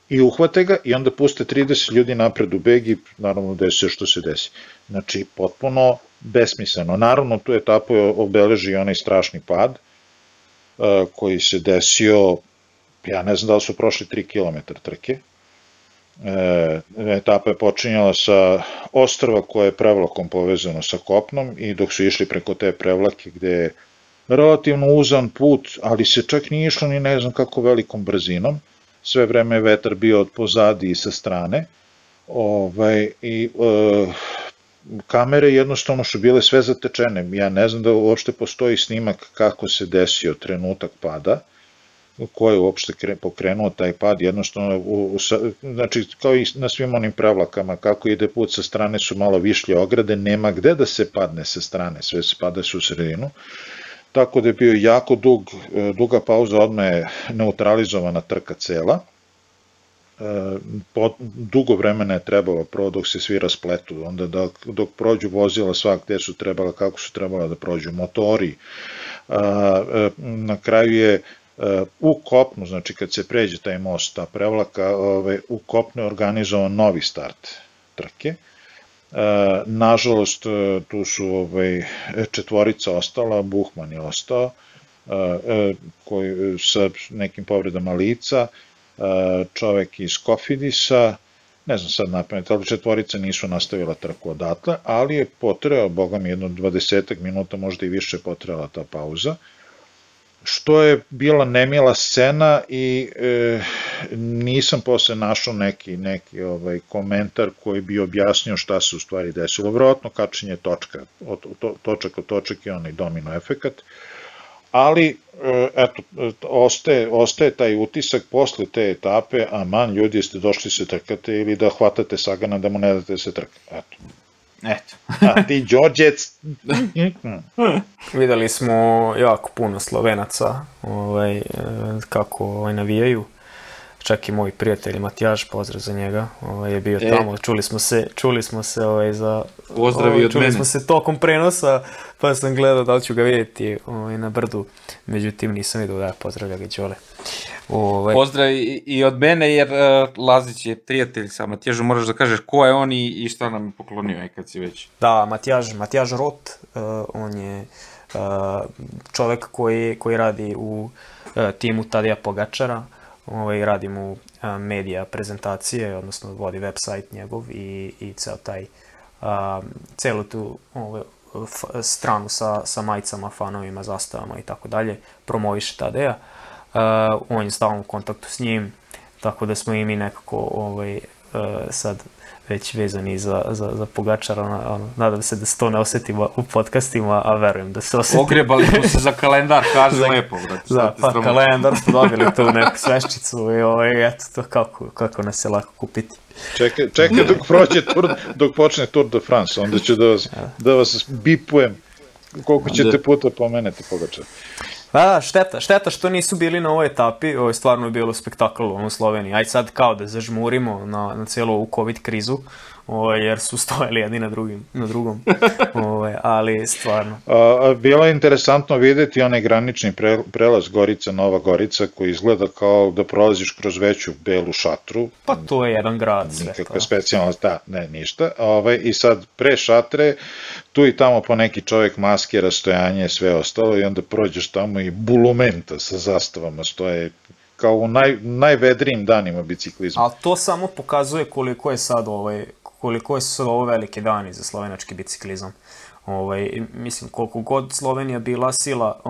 S2: I uhvate ga i onda puste 30 ljudi napred u beg i naravno desi se što se desi. Znači, potpuno besmisleno. Naravno, tu etapu obeleži onaj strašni pad, koji se desio, ja ne znam da li su prošli 3 km trke. Etapa je počinjala sa ostrva koje je prevlakom povezano sa kopnom i dok su išli preko te prevlake gde je relativno uzan put, ali se čak nije išlo ni ne znam kako velikom brzinom, sve vreme je vetar bio od pozadi i sa strane i kamere jednostavno su bile sve zatečene. Ja ne znam da uopšte postoji snimak kako se desio trenutak pada, ko je uopšte pokrenuo taj pad, jednostavno, znači kao i na svim onim prevlakama, kako ide put sa strane su malo višlje ograde, nema gde da se padne sa strane, sve se pada su u sredinu. Tako da je bio jako duga pauza, odmah je neutralizovana trka cela. Dugo vremena je trebalo prvo dok se svi raspletu, onda dok prođu vozila sva gde su trebala, kako su trebala da prođu motori. Na kraju je u kopnu, znači kad se pređe taj most, ta prevlaka, u kopnu je organizovan novi start trke. Nažalost, tu su četvorica ostala, Buchmann je ostao, sa nekim povredama lica, čovek iz Kofidisa, ne znam sad napamet, ali četvorica nisu nastavila trku odatle, ali je potrebala, boga mi, jedno 20 minuta, možda i više potrebala ta pauza, što je bila nemila scena i nisam posle našao neki komentar koji bi objasnio šta se u stvari desilo. Vjerojatno kačenje točka od točak je onaj domino efekat, ali eto, ostaje taj utisak posle te etape, aman ljudi, jeste došli se trkate ili da hvatate Sagana da mu ne date se trkati. Eto. A ti Đorđec.
S3: Videli smo jako puno Slovenaca kako navijaju. Čak i moj prijatelj Matjaž, pozdrav za njega, je bio tamo. Čuli smo se za...
S1: Pozdravi od mene.
S3: Čuli smo se tokom prenosa, pa sam gledao da li ću ga vidjeti na brdu. Međutim, nisam vidio da je pozdravlja ga Đole.
S1: Pozdrav i od mene, jer Lazić je prijatelj sa Matjažom, moraš da kažeš ko je on i šta nam je poklonio kad si već.
S3: Da, Matjaž Rot, on je čovek koji radi u timu Tadija Pogačara, radi mu medija prezentacije, odnosno vodi website njegov i celu tu stranu sa majicama, fanovima, zastavama i tako dalje, promoviše Tadeja. On je stalno u kontaktu s njim, tako da smo i mi nekako sad već vezani za Pogačara, nadam se da se to ne osjetimo u podcastima, a verujem da se osjeti.
S1: Ogrebali smo se za kalendar, kaže lepo, brate.
S3: Da, pa kalendar smo dobili tu neku sveščicu i eto to kako nas je lako kupiti.
S2: Čekaj dok prođe tur, dok počne Tour de France, onda ću da vas bipujem koliko ćete puta pomenete Pogačara.
S3: Da, šteta što nisu bili na ovoj etapi, ovo je stvarno bilo spektakl u Sloveniji. Aj sad kao da zažmurimo na cijelu ovu COVID krizu, jer su stojali jedni na drugom, ali stvarno.
S2: Bilo je interesantno vidjeti onaj granični prelaz Gorica-Nova Gorica koji izgleda kao da prolaziš kroz veću belu šatru.
S3: Pa to je jedan grad sve.
S2: Nikakva specijalnost, da, ne, ništa. I sad pre šatre, tu i tamo po neki čovjek maske, rastojanje, sve ostalo i onda prođeš tamo i bulumenta sa zastavama, što je kao u najvedrijim danima biciklizma.
S3: Ali to samo pokazuje koliko su sad ovo velike dani za slovenački biciklizam. Mislim, koliko god Slovenija bila sila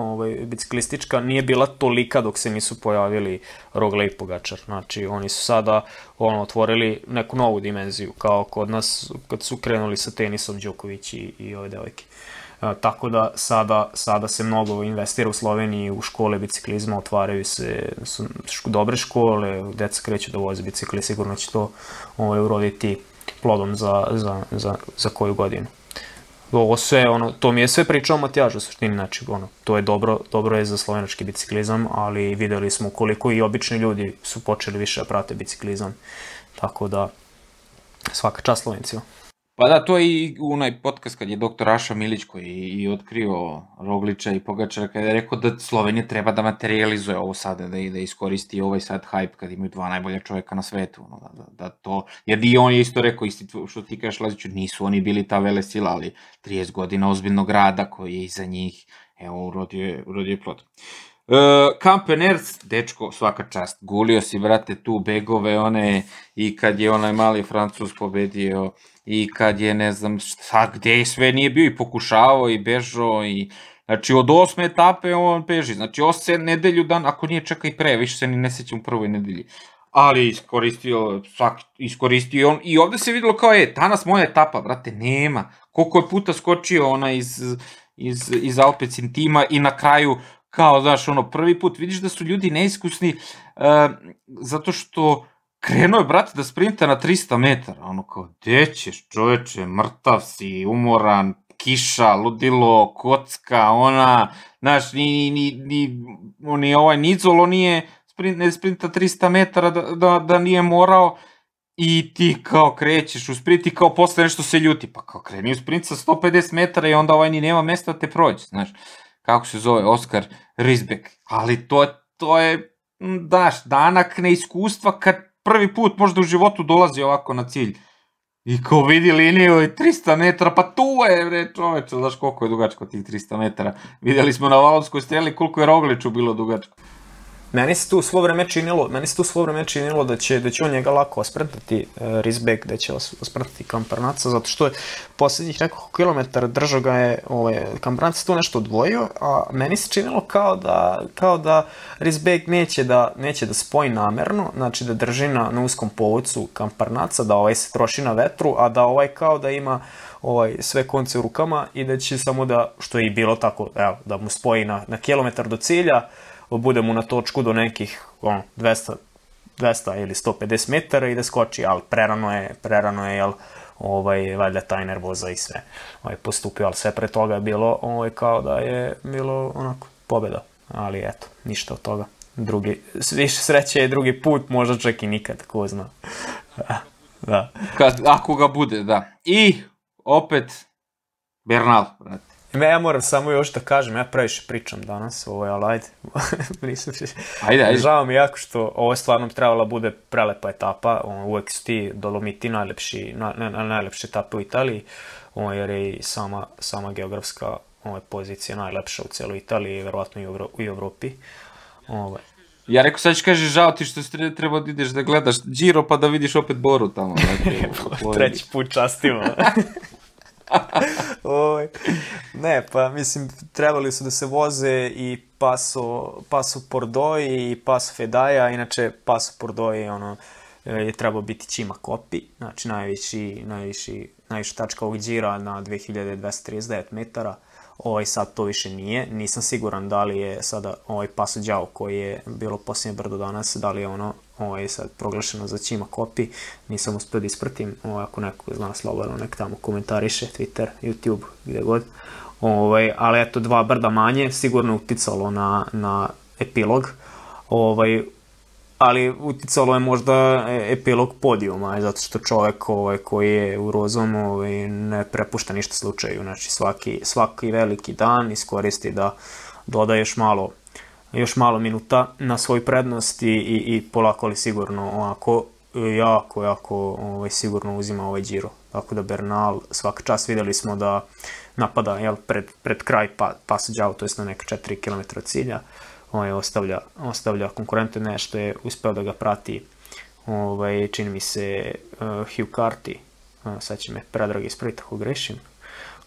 S3: biciklistička, nije bila tolika dok se nisu pojavili Rogle i Pogačar. Znači, oni su sada otvorili neku novu dimenziju, kao kod nas kad su krenuli sa tenisom Đoković i ove devojke. Tako da sada se mnogo investira u Sloveniji, u škole biciklizma, otvaraju se dobre škole, deca kreću da voze bicikli, sigurno će to uroditi plodom za koju godinu. Ovo sve, to mi je sve pričao Matjaž u suštini, znači, to je dobro je za slovenački biciklizam, ali videli smo koliko i obični ljudi su počeli više da prate biciklizam, tako da svaka čast Slovencima.
S1: Pa da, to je i onaj podcast kad je doktor Raša Milić koji je otkrio Rogliča i Pogačara, kada je rekao da Slovenija treba da materializuje ovo sada, da iskoristi ovaj sad hype kad imaju dva najbolja čovjeka na svetu, da to, jer i on je isto rekao, isto što ti kažeš Laziću, nisu oni bili ta vele sila, ali 30 godina ozbiljnog rada koji je iza njih, evo, urodio je plod. Kampenerc, dečko, svaka čast, gulio si, brate, tu begove one i kad je onaj mali Francuz pobedio i kad je, ne znam šta, gde sve nije bio i pokušavao i bežao i, znači, od 8. etape on beži, znači, osam nedelju dan, ako nije čeka i pre, više se ni ne sećam u prvoj nedelji, ali iskoristio on i ovde se videlo kao, danas moja etapa, brate, nema, koliko je puta skočio ona iz Alpecin tima i na kraju, kao, znaš, prvi put, vidiš da su ljudi neiskusni, zato što krenuo je, brate, da sprinta na 300 metara, kao, gde ćeš, čoveče, mrtav si, umoran, kiša, ludilo, kocka, znaš, ni ovaj Nizolo ne sprinta 300 metara da nije morao i ti kao krećeš u sprint i kao posle nešto se ljuti, pa kao kreni u sprint sa 150 metara i onda ni nema mesta da te prođe, znaš, kako se zove, Oskar Risbeck, ali to je, daš, danak neiskustva kad prvi put možda u životu dolazi ovako na cilj i ko vidi liniju i 300 metara, pa tu je, čoveče, znaš koliko je dugačko tih 300 metara, vidjeli smo na Valonskoj streli koliko je Rogliču bilo dugačko.
S3: Meni se tu svo vreme činilo da će on njega lako osprntati Risbeck, da će osprntati Kamparnaca, zato što je posljednjih nekoliko kilometara držao ga je Kamparnaca tu nešto odvojio, a meni se činilo kao da Risbeck neće da spoji namerno, znači da drži na uskom povodcu Kamparnaca, da se troši na vetru, a da kao da ima sve konce u rukama i da će samo da, što je i bilo tako, da mu spoji na kilometar do cilja, bude mu na točku do nekih 200 ili 150 metara i da skoči, ali prerano je, valjda taj nervoza i sve postupio, ali sve pre toga je bilo kao da je bilo onako pobjeda, ali eto, ništa od toga. Više sreće je drugi put, možda čak i nikad, ko zna. Da.
S1: Ako ga bude, da. I opet Bernal, brate.
S3: Ja moram samo još da kažem, ja previše pričam danas, ali ajde,
S1: Ajde.
S3: Žao mi jako što ovo stvarno bi trebala bude prelepa etapa, uvek su ti Dolomiti najlepše etape u Italiji, jer je i sama geografska pozicija najlepša u cijeloj Italiji i verovatno i u Evropi.
S1: Ja rekao, sad ću kaži, žao ti što si trebao da ideš da gledaš Giro pa da vidiš opet Boru tamo.
S3: Treći put častimo. Ne, pa mislim, trebali su da se voze i Paso Pordoi i Paso Fedaia, inače Paso Pordoi je je trebao biti Cima Coppi, znači najviša tačka ovog Gira na 2239 metara. Sad to više nije. Nisam siguran da li je sada Paso Đao koji je bilo posljednje brdo danas, da li je ono sad proglašeno za Cima Coppi. Nisam uspio da ispratim, ako neko zna slobodno, nek tamo komentariše, Twitter, YouTube, gdje god. Ali eto, 2 brda manje, sigurno uticalo na epilog. Ali uticalo je možda epilog podijuma, zato što čovjek koji je u rozom ne prepušta ništa slučaju. Znači svaki veliki dan iskoristi da doda još malo minuta na svoju prednost i polako ali sigurno ovako jako sigurno uzima ovaj Giro. Tako da Bernal svaka čast, vidjeli smo da napada pred kraj Paso Đao, to je na neka 4 km od cilja. Ostavlja konkurente, nešto je uspeo da ga prati, čini mi se Hugh Carty, sad će me Predrag ispraviti ako grešim,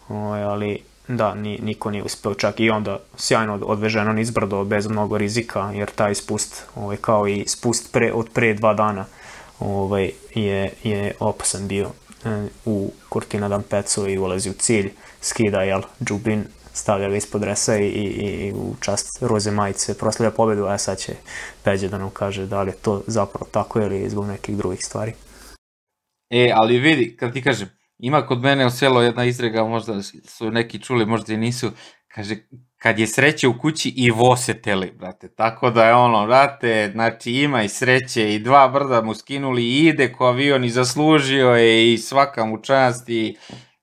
S3: ali da, niko nije uspeo, čak i onda sjajno odveženo nizbrdo bez mnogo rizika, jer taj spust, kao i spust od pre 2 dana, je opasan bio u Cortina d'Ampezzo i ulazi u cilj, skida džubin, stavlja ga ispod dresa i u čast roze majice proslavlja pobedu, a sad će Peđa da nam kaže da li je to zapravo tako ili zbog nekih drugih stvari.
S1: Ali vidi, kad ti kažem, ima kod mene u selo jedna izreka, možda su neki čuli, možda i nisu, kaže, kad je sreće u kući i vo se teli, brate, tako da je ono, brate, znači ima i sreće i 2 brda mu skinuli i ide ko avion i zaslužio je i svaka mu čast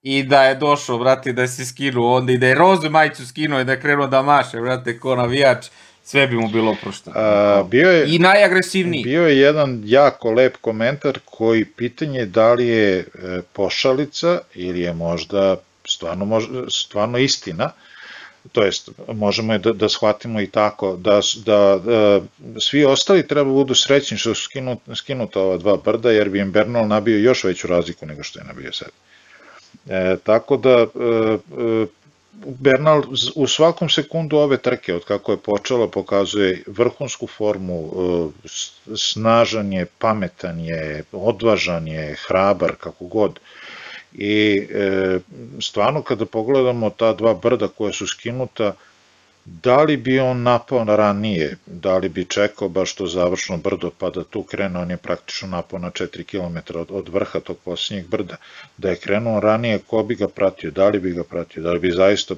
S1: i da je došao, brate, da se skinuo onda i da je rozu majicu skinuo i da je krenuo da maše, brate, ko navijač, sve bi mu bilo oprošteno. I najagresivniji.
S2: Bio je jedan jako lep komentar koji pitanje da li je pošalica ili je možda stvarno istina, to jest možemo je da shvatimo i tako, da svi ostali treba budu srećni što su skinuta ova 2 brda, jer bi im Bernal nabio još veću razliku nego što je nabio sad. Tako da Bernal u svakom sekundu ove trke od kako je počela pokazuje vrhunsku formu, snažan je, pametan je, odvažan je, hrabar, kako god. I stvarno kada pogledamo ta 2 brda koja su skinuta, da li bi on napao ranije, da li bi čekao baš to završno brdo pa da tu krene, on je praktično napao na 4 km od vrha tog posljednjeg brda, da je krenuo ranije, ko bi ga pratio, da li bi zaista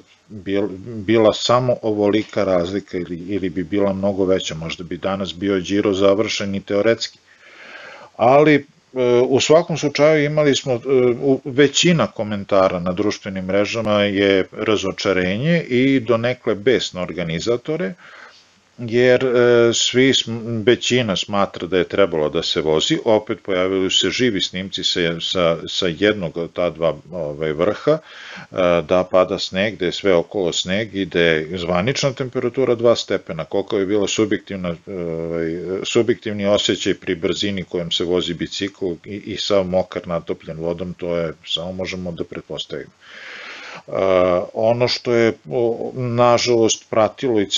S2: bila samo ovolika razlika ili bi bila mnogo veća, možda bi danas bio Giro završen i teoretski. Ali u svakom slučaju imali smo, većina komentara na društvenim mrežama je razočarenje i donekle bes na organizatore, jer većina smatra da je trebalo da se vozi, opet pojavili su se živi snimci sa jednog od ta 2 vrha, da pada sneg, da je sve okolo sneg i da je zvanična temperatura 2 stepena, koliko je bila subjektivni osjećaj pri brzini kojom se vozi bicikl i sav mokar natopljen vodom, to je samo možemo da pretpostavimo. Ono što je nažalost pratilo i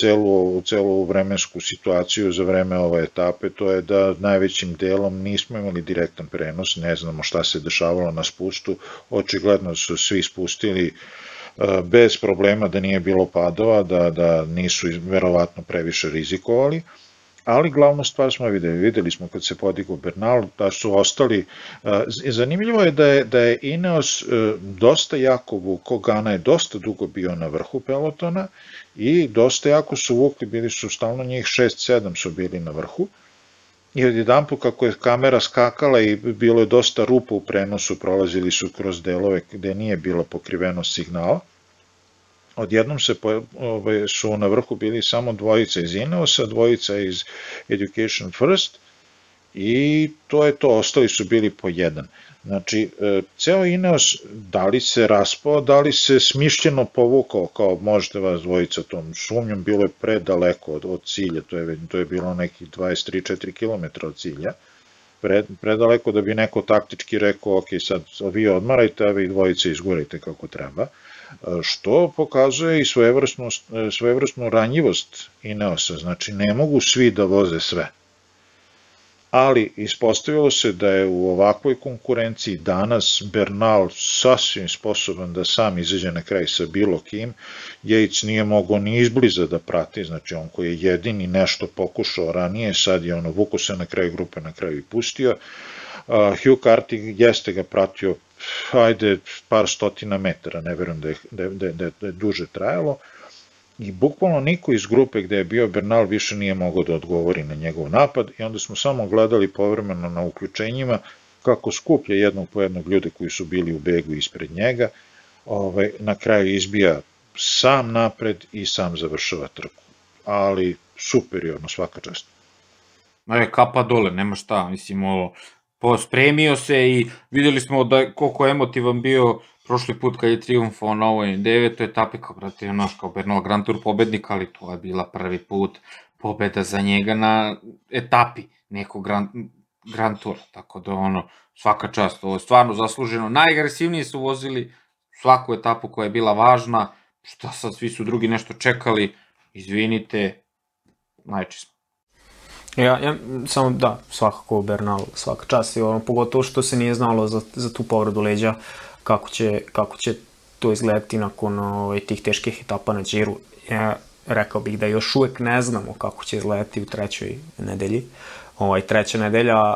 S2: celu vremensku situaciju za vreme ove etape, to je da najvećim delom nismo imali direktan prenos, ne znamo šta se dešavalo na spustu, očigledno su svi spustili bez problema, da nije bilo padova, da nisu verovatno previše rizikovali. Ali glavnu stvar smo videli smo kad se podigao Bernal, da su ostali, zanimljivo je da je Ineos dosta jako vukao, Gana je dosta dugo bio na vrhu pelotona i dosta jako su vukli, bili su stalno njih 6-7 su bili na vrhu i odjedanput kako je kamera skakala i bilo je dosta rupa u prenosu, prolazili su kroz delove gde nije bilo pokriveno signala. Odjednom su na vrhu bili samo 2 iz Ineosa, 2 iz Education First i to je to, ostali su bili po 1. Znači, ceo Ineos, da li se raspao, da li se smišljeno povukao, kao možete vas dvojica tom sumnjom, bilo je predaleko od cilja, to je bilo nekih 23-4 km od cilja, predaleko da bi neko taktički rekao, ok, sad vi odmarajte, a vi dvojice izgurajte kako treba, što pokazuje i svojevrsnu ranjivost Ineosa, znači ne mogu svi da voze sve. ali ispostavilo se da je u ovakvoj konkurenciji danas Bernal sasvim sposoban da sam izađe na kraj sa bilo kim. Yates nije mogao ni izbliza da prati, znači on koji je jedini nešto pokušao ranije, sad je vuko se na kraju grupe, na kraju i pustio. Hugh Carty jeste ga pratio, ajde, par stotina metara, ne verujem da je duže trajalo, i bukvalno niko iz grupe gde je bio Bernal više nije mogao da odgovori na njegov napad i onda smo samo gledali povremeno na uključenjima kako skuplja jednog po jednog ljude koji su bili u begu ispred njega, na kraju izbija sam napred i sam završava trku, ali superiorno, svaka čast.
S1: Kapa dole, nema šta, mislim, pospremio se i videli smo da koliko emotivan bio prošli put kad je triumfao na ovoj 9. etapi, kao brate, kao Bernal Grand Tour pobednik, ali to je bila prvi put pobeda za njega na etapi nekog Grand Toura, tako da svaka čast, ovo je stvarno zasluženo, najagresivniji su vozili svaku etapu koja je bila važna, šta sad, svi su drugi nešto čekali, izvinite, najči smo.
S3: Ja samo da, svakako Bernal svaka čast i pogotovo što se nije znalo za tu povredu leđa kako će to izgledati nakon tih teških etapa na Giro. Rekao bih da još uvek ne znamo kako će izgledati u trećoj nedelji. Treća nedelja,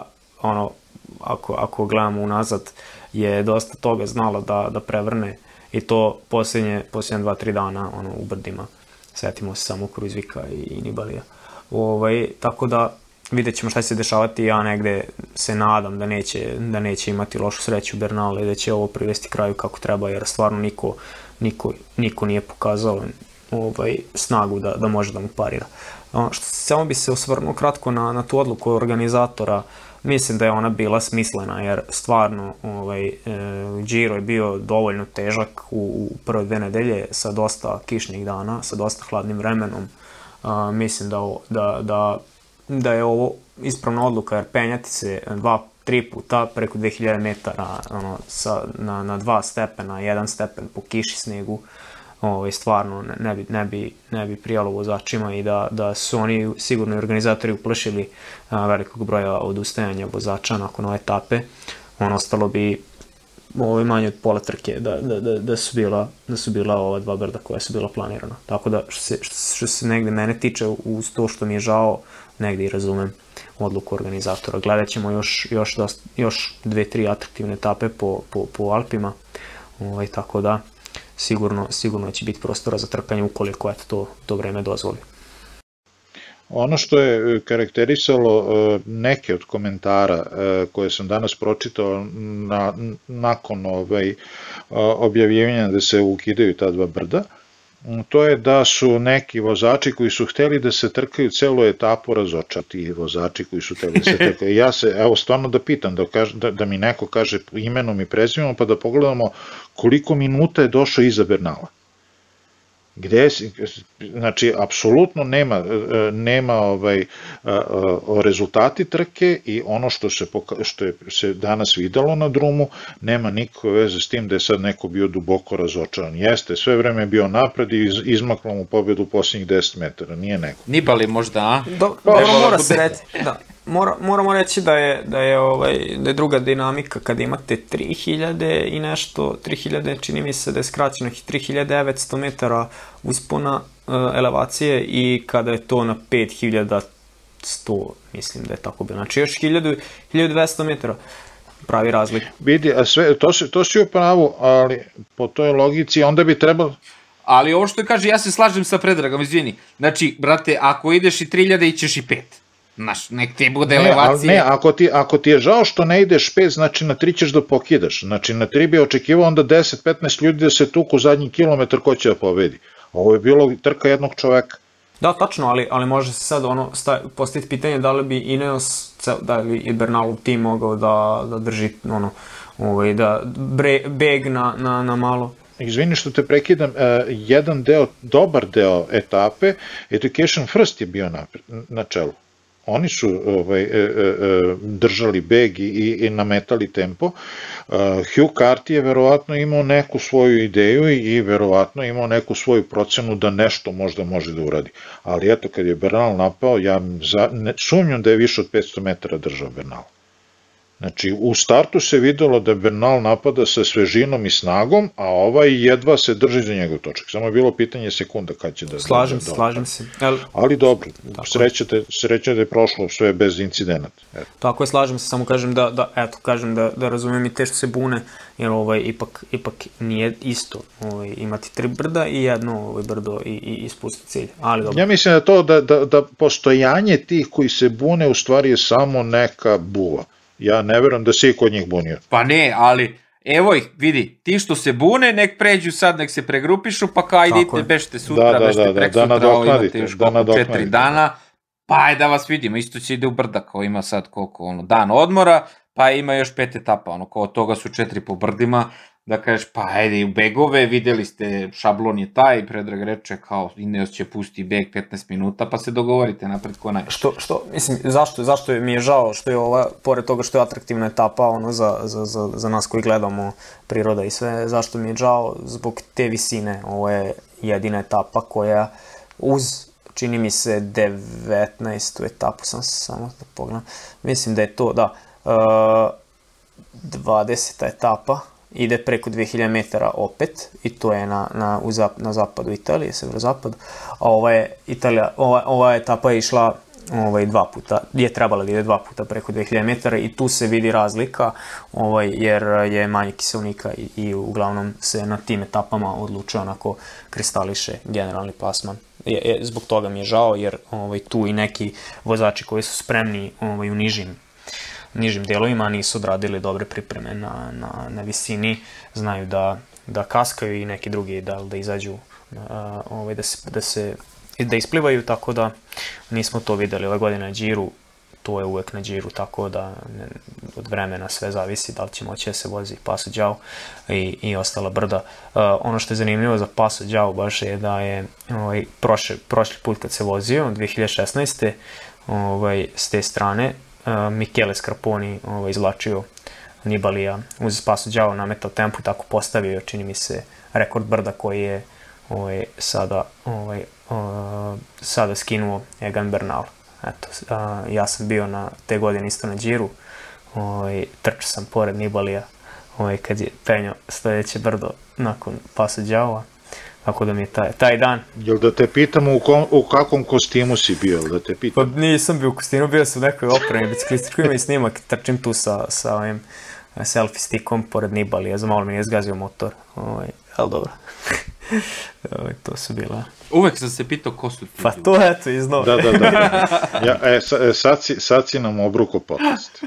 S3: ako gledamo unazad, je dosta toga znala da prevrne i to posljednje 2-3 dana u brdima. Sjetimo se samo Kruizvika i Nibalija. Tako da vidjet ćemo šta će se dešavati, ja negde se nadam da neće imati lošu sreću Bernal i da će ovo privesti kraju kako treba, jer stvarno niko nije pokazao snagu da može da mu parira. Samo bi se osvrnuo kratko na tu odluku organizatora, mislim da je ona bila smislena, jer stvarno Giro je bio dovoljno težak u prve 2 nedelje sa dosta kišnih dana, sa dosta hladnim vremenom. Mislim da je ovo ispravna odluka, jer penjati se 2-3 puta preko 2000 metara na 2 stepena, 1 stepen po kiši, snegu, stvarno ne bi prijalo vozačima i da su oni sigurno organizatori uplašili velikog broja odustajanja vozača nakon ove etape. Ostalo bi manje od pola trke da su bila ova 2 brda koja su bila planirana. Tako da što se negde mene tiče, uz to što mi je žao, negde i razumem odluku organizatora. Gledat ćemo još 2-3 atraktivne etape po Alpima, tako da sigurno će biti prostora za trkanje ukoliko to vreme dozvoli.
S2: Ono što je karakterisalo neke od komentara koje sam danas pročitao nakon objavljivanja da se ukidaju ta 2 brda, to je da su neki vozači koji su hteli da se trkaju celu etapu razočati, vozači koji su hteli da se trkaju. Ja se, evo, stvarno da pitam, da mi neko kaže imenom i prezimenom, pa da pogledamo koliko minuta je došao iza Bernala. Znači, apsolutno nema rezultati trke i ono što se danas videlo na drumu, nema nikakve veze s tim da je sad neko bio duboko razočaran. Jeste, sve vreme je bio napred i izmaklo mu pobedu u posljednjih 10 metara, nije neko.
S1: Nibali možda, a?
S3: Mora se reći, da. Moramo reći da je druga dinamika kada imate 3000 i nešto, 3000, čini mi se da je skraćeno 3900 metara uspona elevacije i kada je to na 5100, mislim da je tako bilo. Znači još 1200 metara pravi razlik.
S2: Vidi, a sve, to si u pravu, ali po toj logici onda bi trebalo...
S1: Ali ovo što kaže, ja se slažem sa Predragom, izvini. Znači, brate, ako ideš i 3000, ićeš i 5. Znaš, nek ti bude elevacije.
S2: Ne, ako ti je žao što ne ideš 5, znači na 3 ćeš da pokidaš. Znači na 3 bi očekivao onda 10-15 ljudi da se tuku zadnji kilometar ko će da pobedi. Ovo je bilo trka jednog čoveka.
S3: Da, tačno, ali može se sad postaviti pitanje da li bi Ineos, da li je Bernalov tim mogao da drži da beg na malo.
S2: Izvini što te prekidam, jedan deo, dobar deo etape, Education First je bio na čelu. Oni su držali beg i nametali tempo. Hugh Carty je verovatno imao neku svoju ideju i verovatno imao neku svoju procenu da nešto možda može da uradi. Ali eto, kad je Bernal napao, ja sumnjam da je više od 500 metara držao Bernal. Znači, u startu se videlo da Bernal napada sa svežinom i snagom, a ovaj jedva se drži za njegov točak. Samo je bilo pitanje sekunda kad će da...
S3: Slažem se.
S2: Ali dobro, sreća da je prošlo sve bez incidenata.
S3: Tako je, slažem se, samo kažem da razumijem i te što se bune, jer ipak nije isto imati 3 brda i jedno brdo i spustiti cilj. Ali dobro.
S2: Ja mislim da to da postojanje tih koji se bune u stvari je samo neka buva. Ja ne verujem da se i kod njih bunio.
S1: Pa ne, ali evo ih, vidi, ti što se bune, nek pređu sad, nek se pregrupišu, pa kao idite, bešte sutra, bešte prek sutra, imate još koliko 4 dana, pa ajde da vas vidimo, isto će ide u brda, kao ima sad koliko, dan odmora, pa ima još 5 etapa, kao od toga su 4 po brdima, da kažeš, pa ajde u begove, videli ste, šablon je taj, Predrag reče kao Ineos će pusti beg 15 minuta, pa se dogovorite napred ko najviše.
S3: Mislim, zašto mi je žao što je ova, pored toga što je atraktivna etapa, za nas koji gledamo priroda i sve, zašto mi je žao zbog te visine, ovo je jedina etapa koja uz, čini mi se, 19. etapu, samo da pogledam, mislim da je to, da, 20. etapa, ide preko 2000 metara opet i to je na zapadu Italije, severozapadu, a ova etapa je išla 2 puta, je trebala da ide 2 puta preko 2000 metara i tu se vidi razlika jer je manje kiselnika i uglavnom se na tim etapama odlučuje onako kristališe generalni plasman. Zbog toga mi je žao jer tu i neki vozači koji su spremni u nižim delovima nisu odradili dobre pripreme na visini, znaju da kaskaju i neki drugi da izađu, da isplivaju, tako da nismo to videli ove godine na Điru, to je uvek na Điru, tako da od vremena sve zavisi da li će moći da se vozi Passo Giao i ostala brda. Ono što je zanimljivo za Passo Giao baš je da je prošli put kad se vozio, 2016. S te strane, Michele Scarponi izvlačio Nibalija uz Passo Giao, nametao tempo i tako postavio, čini mi se, rekord brda koji je sada skinuo Egan Bernal. Eto, ja sam bio te godine isto na Điru, trčao sam pored Nibalija kad je penjao sljedeće brdo nakon Passo Giao, tako da mi je taj dan.
S2: Jel da te pitamo u kakvom kostimu si bio, da te pitam?
S3: Pa nisam bio u kostimu, bio sam u nekoj opremi biciklističkoj, ima i snimak, trčim tu sa ovim selfie stickom pored Nibalija, za malo mi nije zgazio motor, ali dobro. To su bila...
S1: Uvek sam se pitao ko su ti.
S3: Pa to eto iznova.
S2: Da. Sad si nam obruko podcast.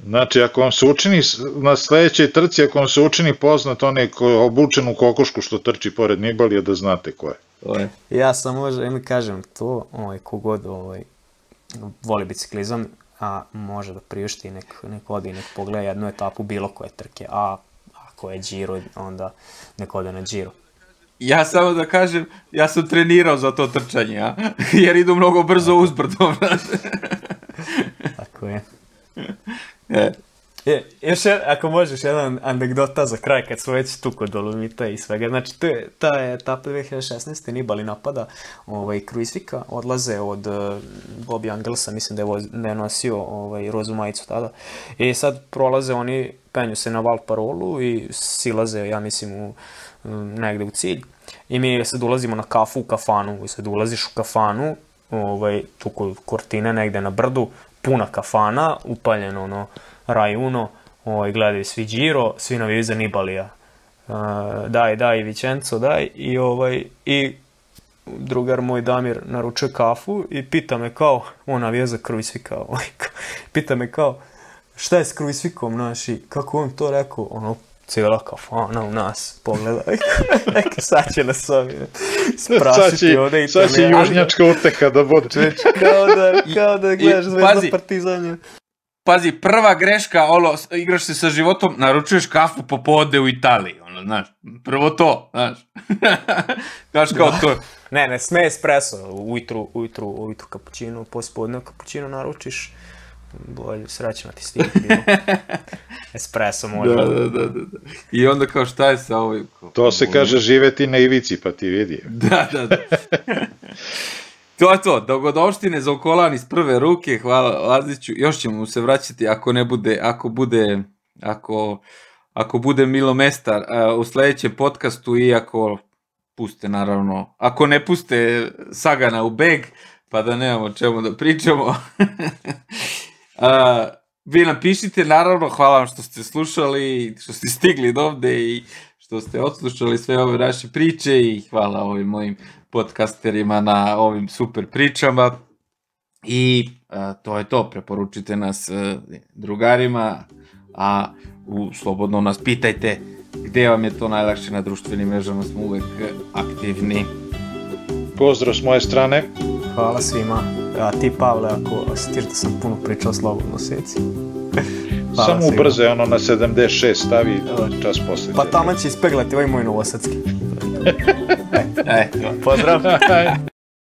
S2: Znači, ako vam se učini na sledećoj trci, ako vam se učini poznat onaj obučen u kokošku što trči pored Nibalija, da znate ko je.
S3: Ja sam možda kažem to, kogod voli biciklizam, a može da priušti nek odi, nek pogleda jednu etapu bilo koje trke, a ako je Giro, onda nek ode na Giro.
S1: Ja samo da kažem, ja sam trenirao za to trčanje, jer idu mnogo brzo uzbrdo.
S3: Tako je. Još ako možeš jedan anegdota za kraj kad smo već tu kod Dolomita i svega, znači ta je etapa 2016. Nibali napada Kruisvika, odlaze od Bobby Angelsa, mislim da je nosio rozu majicu tada, i sad prolaze oni, penju se na Valparolu i silaze, ja mislim, negde u cilj, i mi sad ulazimo na kafu u kafanu, i sad ulaziš u kafanu, tu kod Cortine negde na brdu, puna kafana, upaljeno Rajuno, gledaju svi Giro, svi navijaju za Nibalija. Daj, Vicenzo, daj, i drugar moj Damir naručuje kafu i pita me kao, on navija za Kruisvika, pita me kao, šta je s Kruisvikom, znaš, i kako on to rekao, cijela kafana u nas, pogledaj, sad će nas ovi sprašiti ovdje.
S2: Sad će južnjačka uteha da bude.
S3: Kao da gledaš Zvezda Partizan.
S1: Pazi, prva greška, igraš se sa životom, naručuješ kafu popodne u Italiji, znaš, prvo to, znaš. Znaš kao to,
S3: Ne sme espresso, ujutru kapućinu, pospodne kapućinu naručiš, bolje srećna ti stik bilo. Espresso može.
S1: Da. I onda kao šta je sa ovim?
S2: To se kaže živeti na ivici, pa ti vidi.
S1: Da. To je to, dogodovštine za Okolan iz prve ruke, hvala Laziću, još ćemo mu se vraćati ako bude milo mesta u sledećem podcastu i ako puste naravno, ako ne puste Sagana u beg, pa da nemamo o čemu da pričamo. Vi nam pišite, naravno, hvala vam što ste slušali, što ste stigli do ovde i što ste odslušali sve ove naše priče i hvala ovim mojim podcasterima na ovim super pričama i to je to, preporučite nas drugarima, a slobodno nas pitajte gde vam je to najlakše na društvenim mrežama, smo uvek aktivni.
S2: Pozdrav s moje strane.
S3: Hvala svima. A ti, Pavle, ako stiš da sam puno pričao, slobodno seci.
S2: Samo ubrzaj ono na 76, stavi čas poslije.
S3: Pa tamo će ispeglati ovaj moj novosadski. Pozdrav.